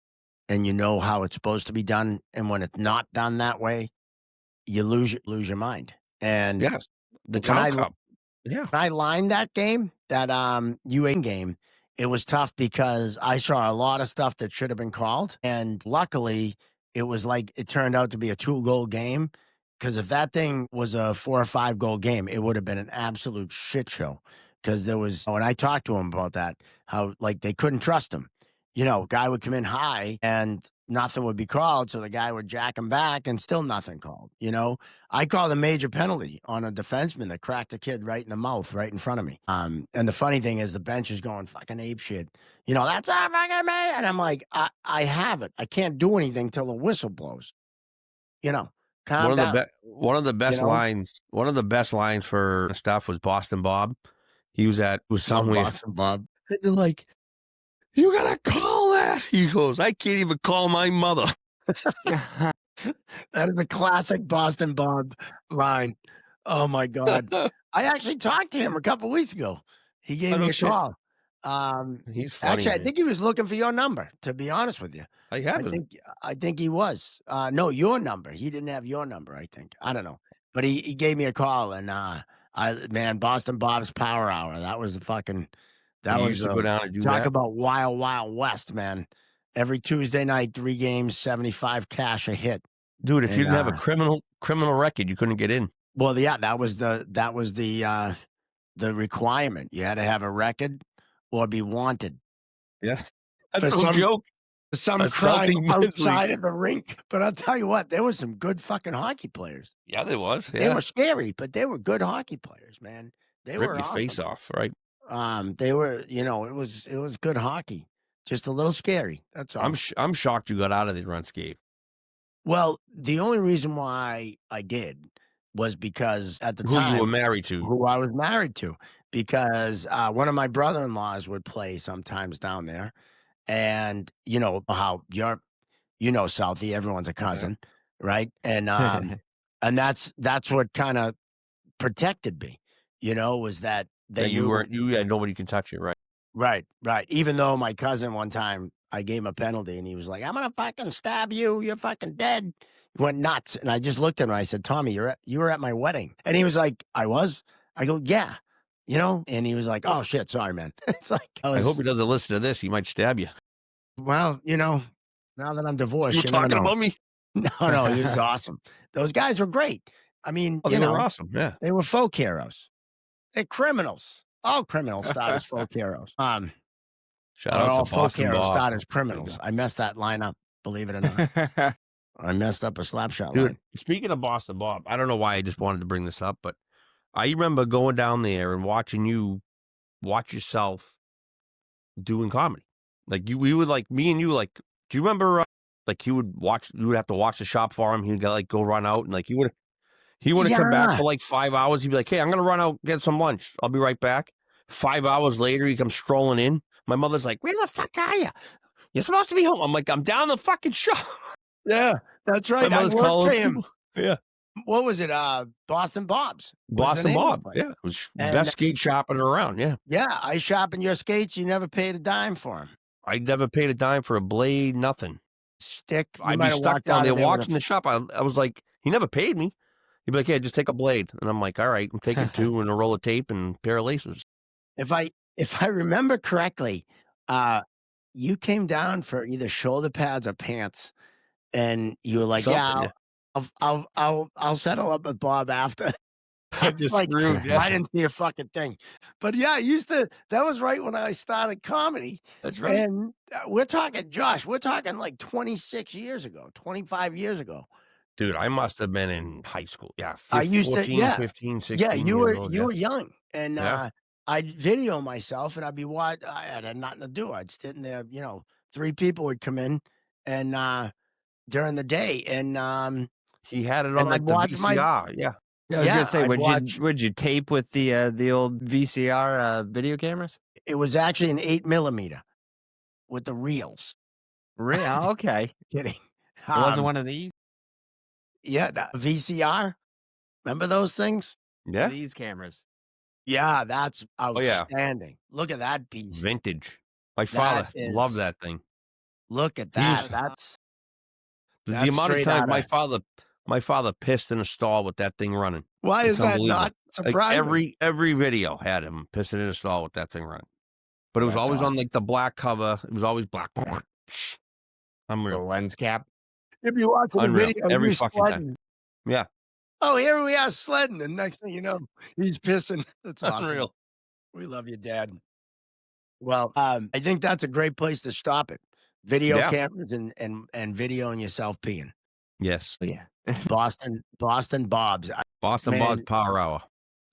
and you know how it's supposed to be done, and when it's not done that way, you lose your mind. And Yes, the when Town I Cup. Yeah, when I lined that game, that UA game, it was tough because I saw a lot of stuff that should have been called, and luckily, it was like it turned out to be a 2-goal game, Because if that thing was a 4 or 5 goal game, it would have been an absolute shit show. Because there was when I talked to him about that, how, like, they couldn't trust him. Guy would come in high and nothing would be called, so the guy would jack him back and still nothing called. I called a major penalty on a defenseman that cracked a kid right in the mouth, right in front of me. And the funny thing is the bench is going fucking ape shit. That's a fucking man. And I'm like, I have it. I can't do anything till the whistle blows. You know, calm down. One of the You best know, lines for stuff was Boston Bob. Was Love somewhere. Boston Bob. And they're like, "You gotta call that." He goes, "I can't even call my mother." That is a classic Boston Bob line. Oh my god. I I actually talked to him a couple weeks ago. He gave me don't a shit. call. Um, He's funny, Actually, I man. think he was looking for your number, to be honest with you. I I haven't. think I think he was. No, your number. He didn't have your number, I think. I don't know. But he gave me a call and Boston Bob's Power Hour. That You was used to go down and do talk that? about wild, wild west, man. Every Tuesday night, 3 games, 75 cash a hit. Dude, if you And didn't have a criminal record, you couldn't get in. well, yeah, that was the requirement. You had to have a record or be wanted Yeah. That's for no joke. some crime Assaulting mentally. outside of the rink. But I'll tell you what, there was some good fucking hockey players. Yeah, there was, They yeah. were scary, but they were good hockey players, man. They Rip were your face awesome. off, right? They were, it was good hockey. Just a little scary. That's all. I'm shocked you got out of the unscathed. Well, the only reason why I did was because at the Who you were time, married to. who I was married to, because one of my brother-in-laws would play sometimes down there. And you know how Southie, everyone's a cousin, right? And that's what kind of protected me, was that Yeah, they knew. you had nobody can touch you, right? Right, right. Even though my cousin one time I gave him a penalty and he was like, "I'm gonna fucking stab you. You're fucking dead." He went nuts, and I just looked at him and I said, "Tommy, you were at my wedding," and he was like, "I was." I go, "Yeah." And he was like, "Oh shit, sorry, man." It's like I hope he doesn't listen to this. He might stab you. well, now that I'm You were divorced, you never talking know. about me? No, no, he was awesome. Those guys were great. I mean, Oh, they were awesome, yeah. they were folk heroes. They're criminals. All criminals start as folk heroes. Shout Or out to all folk Boston heroes Bob. start as criminals. I messed that line up, believe it or not. I messed up a slap shot Dude, line. speaking of Boston Bob, I don't know why I just wanted to bring this up, but I remember going down there and watching you watch yourself doing comedy. Like we would like me and you like. Do you remember? Like you would have to watch the shop for him. He'd go run out and like he would have come back Yeah. for like 5 hours. He'd be like, "Hey, I'm gonna run out get some lunch. I'll be right back." 5 hours later, he comes strolling in. My mother's like, "Where the fuck are you? You're supposed to be home." I'm like, "I'm down the fucking shop." Yeah, that's My right. I mother's worked for calling him. people. Yeah, What was it? Boston Bob's was the Boston name of the Bob. place. Yeah, it was And best skate shopping around. Yeah. yeah, I sharpened your skates. You never paid a dime for them. I never paid a dime for a blade, nothing. Stick. You I'd be might have stuck walked down out there of there with watching the shop. I was like, he never paid me. He'd be like, "Yeah, just take a blade." And I'm like, "All right, I'm taking two and a roll of tape and a pair of laces." if I remember correctly, uh, you came down for either shoulder pads or pants, and you were like, Something, "Yeah, yeah. I'll settle up with Bob after." I was Just like, screwed, yeah. I didn't see a fucking thing. But yeah, I used to that was right when I started comedy, That's right. and, we're talking Josh, we're talking like 26 years ago, 25 years ago. Dude, I must have been in high school. Yeah, I used to 14, yeah. 15, Yeah, 16 you years were old, you yeah. were young, and, Yeah. I'd video myself, and I'd be I had nothing to do. I'd sit in there, 3 people would come in, and, during the day, He had it on, and I'd like, the watch my VCR, yeah. Yeah, I was gonna yeah, say, I'd watch would you tape with the old VCR, video cameras? it was actually an 8 millimeter with the reels. Okay. Kidding. It wasn't Um, one of these? yeah, the VCR. Remember those things? Yeah? These cameras. Yeah, that's Oh, yeah. outstanding. Look at that beast. Vintage. My That father loved is that thing. look at He that. used the That's amount of straight times outta my father pissed in a stall with that thing running. why is It's that unbelievable. not Like, surprising? every video had him pissing in a stall with that thing running. But it was That's always on, awesome. like, the black cover. It was always black. The Unreal. lens cap. If you watch the Unreal. video of Every you fucking time. sweating, Yeah. Oh, here we are sledding, and next thing you know, he's pissing. That's awesome. Unreal. We love you, Dad. Well, I think that's a great place to stop it. Video Yeah. cameras and videoing yourself peeing. Yes. Yeah. Boston Bob's. Boston Bob's Man, Power Hour.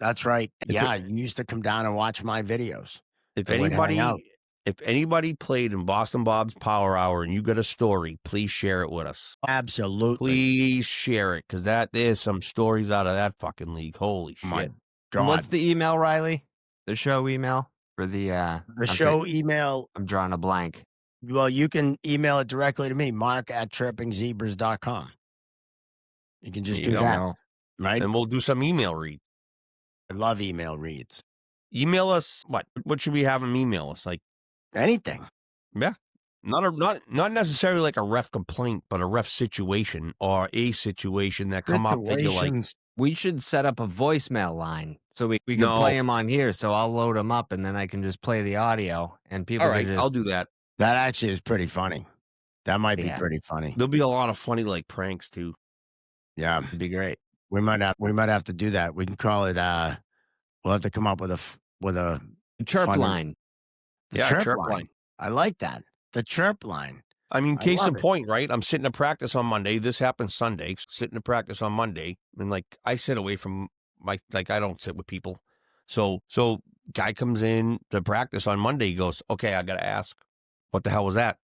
that's right. If it, Yeah, you used to come down and watch my videos, if and we'd hang out. anybody played in Boston Bob's Power Hour and you got a story, please share it with us. Absolutely. Please share it because there's some stories out of that fucking league. Holy My shit. And what's god. the email, Riley? The show email for the The show email, I'm drawing a blank. well, you can email it directly to me, mark@chirpingzebras.com. You can There just you do go. that, Email. right? And we'll do some email read. I love email reads. Email us what? What should we have them email us? Like, Anything. yeah. Not necessarily like a ref complaint, but a ref situation or a situation that come up that you're like, Situations. We should set up a voicemail line so we can play no. them on here. So I'll load them up and then I can just play the audio and people All can right, just I'll do that. That actually is pretty funny. That might be Yeah. pretty funny. There'll be a lot of funny like pranks too. Yeah. It'd be great. We might have to do that. We can call it, we'll have to come up with a Chirp funny line. the Yeah, chirp chirp line. line. I like that. The chirp line. I mean, I case love in it. point, right? I'm sitting to practice on Monday. This happened Sunday. Sitting to practice on Monday, and like I sit away from I don't sit with people. So guy comes in to practice on Monday. He goes, "Okay, I got to ask, what the hell was that?"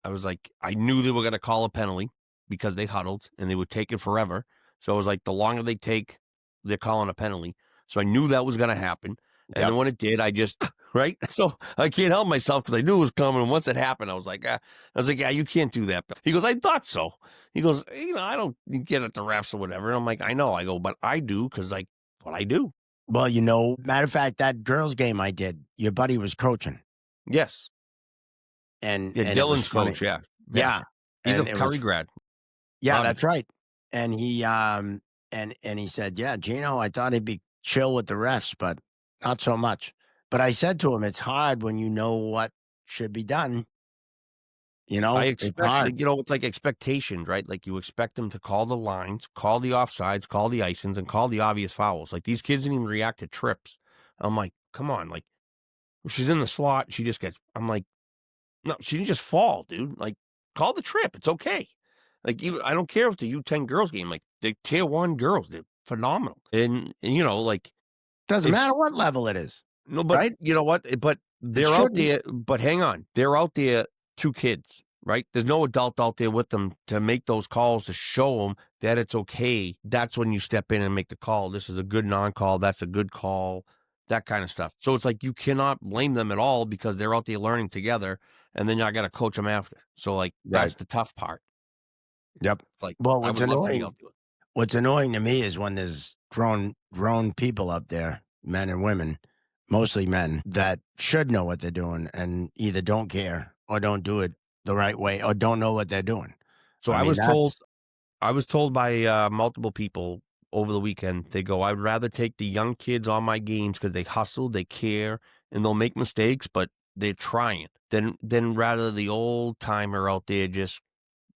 I was like, I knew they were going to call a penalty because they huddled and they would take it forever. So I was like, the longer they take, they're calling a penalty. So I knew that was going to happen. And then when it did, I just, right? So I can't help myself because I knew it was coming. And once it happened, I was like, yeah, you can't do that. He goes, I thought so. He goes, I don't get at the refs or whatever. And I'm like, I know. I go, but I do because like what I do. Well, matter of fact, that girls' game I did, your buddy was coaching. Yes. And Yeah, and it was Dylan's funny. coach. Yeah. Yeah. He's And a it Curry was grad. Yeah, Robbie. that's right. And he and he said, "Yeah, Gino, I thought he'd be chill with the refs, but not so much." But I said to him, "It's hard when you know what should be done. I It's expect, hard." it's like expectations, right? Like you expect them to call the lines, call the offsides, call the icings, and call the obvious fouls. Like these kids didn't even react to trips. I'm like, come on, like she's in the slot, she just gets. I'm like, no, she didn't just fall, dude. Like, call the trip. It's okay. Like, I don't care if the U10 girls game, like the tier 1 girls, they're phenomenal, and like Doesn't matter it's what level it is, no, but right? you know what? But It they're out shouldn't. there. But hang on, they're out there, 2 kids, right? There's no adult out there with them to make those calls to show them that it's okay. That's when you step in and make the call. This is a good non-call. That's a good call. That kind of stuff. So it's like you cannot blame them at all because they're out there learning together, and then I got to coach them after. So like Right. that's the tough part. Yep. It's like Well, I would love to be out there. what's annoying to me is when there's grown people up there, men and women, mostly men, that should know what they're doing and either don't care or don't do it the right way or don't know what they're doing. So I I mean, was told that's I was told by multiple people over the weekend, they go, I'd rather take the young kids on my games because they hustle, they care, and they'll make mistakes, but they're trying. Then rather the old timer out there just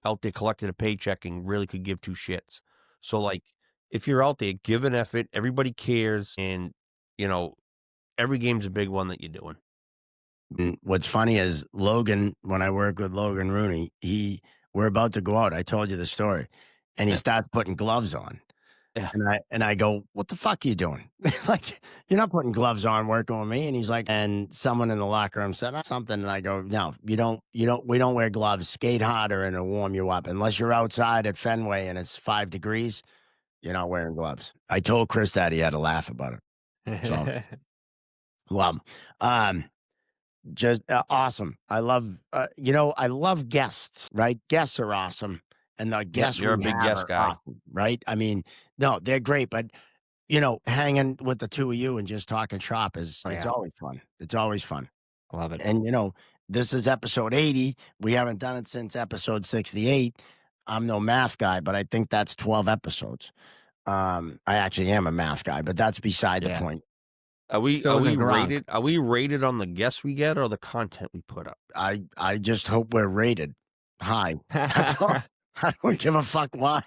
out there collecting a paycheck and really could give 2 shits. So like if you're out there, give an effort, everybody cares, and you know, every game's a big one that you're doing. what's funny is Logan, when I work with Logan Rooney, we're about to go out. I told you the story. And he Yeah. starts putting gloves on. Yeah. And I go, "What the fuck are you doing? Like, you're not putting gloves on working with me." And he's like, and someone in the locker room said something, and I go, "No, we don't wear gloves. Skate harder and it'll warm you up. Unless you're outside at Fenway and it's 5 degrees, you're not wearing gloves." I told Chris that he had to laugh about it. So, well, um, just awesome. I love guests, right? Guests are awesome. And the Yep, guests you're a we big have guest are guy. awesome, right? I mean, no, they're great, but hanging with the 2 of you and just talking shop it's yeah. always fun. It's always fun. I love it. And, this is episode 80. We haven't done it since episode 68. I'm no math guy, but I think that's 12 episodes. I actually am a math guy, but that's beside the Yeah. point. Are we So isn't Gronk. rated? Are we rated on the guests we get or the content we put up? I just hope we're rated high. That's all. I don't give a fuck why.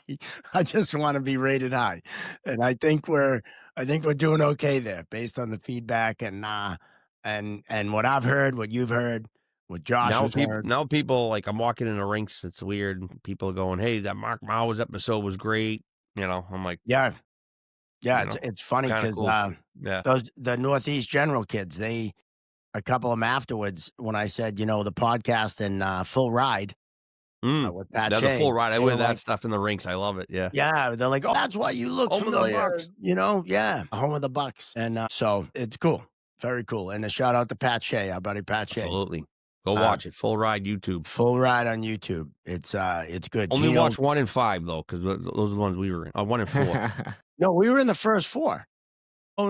I just want to be rated high, and I think we're doing okay there based on the feedback and what I've heard, what you've heard, what Josh has heard. Now people like I'm walking in the rinks, it's weird. People are going, "Hey, that Mark Mowers episode was great." I'm like, Yeah, yeah, you know, it's funny kind of because cool. Yeah. those the Northeast General kids, they a couple of them afterwards when I said, the podcast and Full Ride with Pat Now the full Shea, ride. I they were wear that like, stuff in the rinks. I love it. Yeah. yeah, they're like, "Oh, that's why you look Home of the familiar," Bucks. Yeah, home of the Bucks, and, so it's cool, very cool, and a shout out to Pat Shea, our buddy Pat Shea. Absolutely. Go Uh, watch it. Full ride YouTube. Full Ride on YouTube. It's good. Only Gino watch 1 and 5 though, because those are the ones we were in. 1 and 4. No, we were in the first 4. You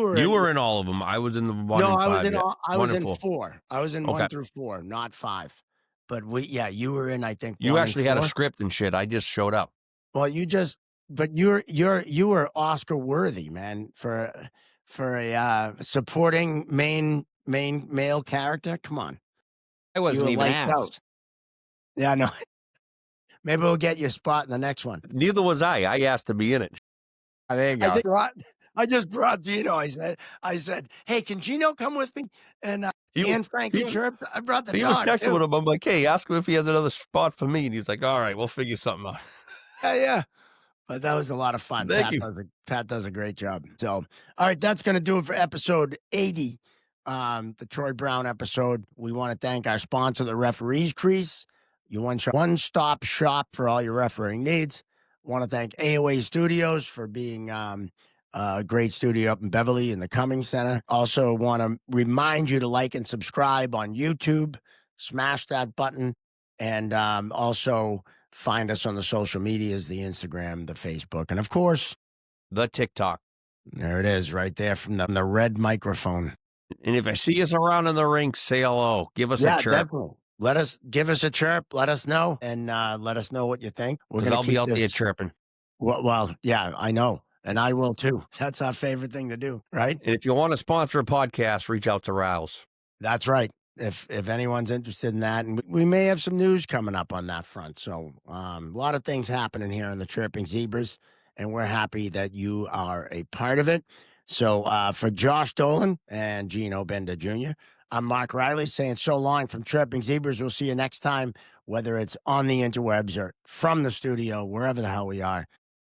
were You in were in all of them. I was in the 1 no, and 5. Yeah. I 1 was and in 4. 4. I was in 1 Okay. through 4, not 5. But you were in, I think, You 1 and actually had a 4. script and shit. I just showed up. Well, but you were Oscar worthy, man, for a supporting main male character. Come on, I you wasn't were even lights out. asked. Yeah, no, maybe we'll get your spot in the next one. Neither was I. I asked to be in it. There you I go. think I just brought Gino. I said, hey, can Gino come with me? And He was and Frankie he was Chirps. I brought the he was dog texting too. with him. I'm like, "Hey, ask him if he has another spot for me." And he's like, "All right, we'll figure something out." Yeah, yeah. But that was a lot of fun. Thank you. Pat does a great job. So, all right, that's going to do it for episode 80, the Troy Brown episode. We want to thank our sponsor, the Referees Crease, your one-stop shop for all your refereeing needs. Want to thank AOA Studios for being a great studio up in Beverly in the Cumming Center. Also want to remind you to like and subscribe on YouTube. Smash that button. And also find us on the social medias, the Instagram, the Facebook, and of course, The TikTok. there it is right there from the red microphone. And if I see us around in the rink, say hello. Give us a chirp. Definitely. Give us a chirp, let us know, and let us know what you think. We're 'Cause going I'll to be keep out there this. chirping. Well, yeah, I know, and I will too. That's our favorite thing to do, right? And if you want to sponsor a podcast, reach out to Rouse. That's right. If anyone's interested in that, and we may have some news coming up on that front. So a lot of things happening here in the Chirping Zebras, and we're happy that you are a part of it. So for Josh Dolan and Gino Bender Jr., I'm Mark Riley saying so long from Chirping Zebras. We'll see you next time, whether it's on the interwebs or from the studio, wherever the hell we are.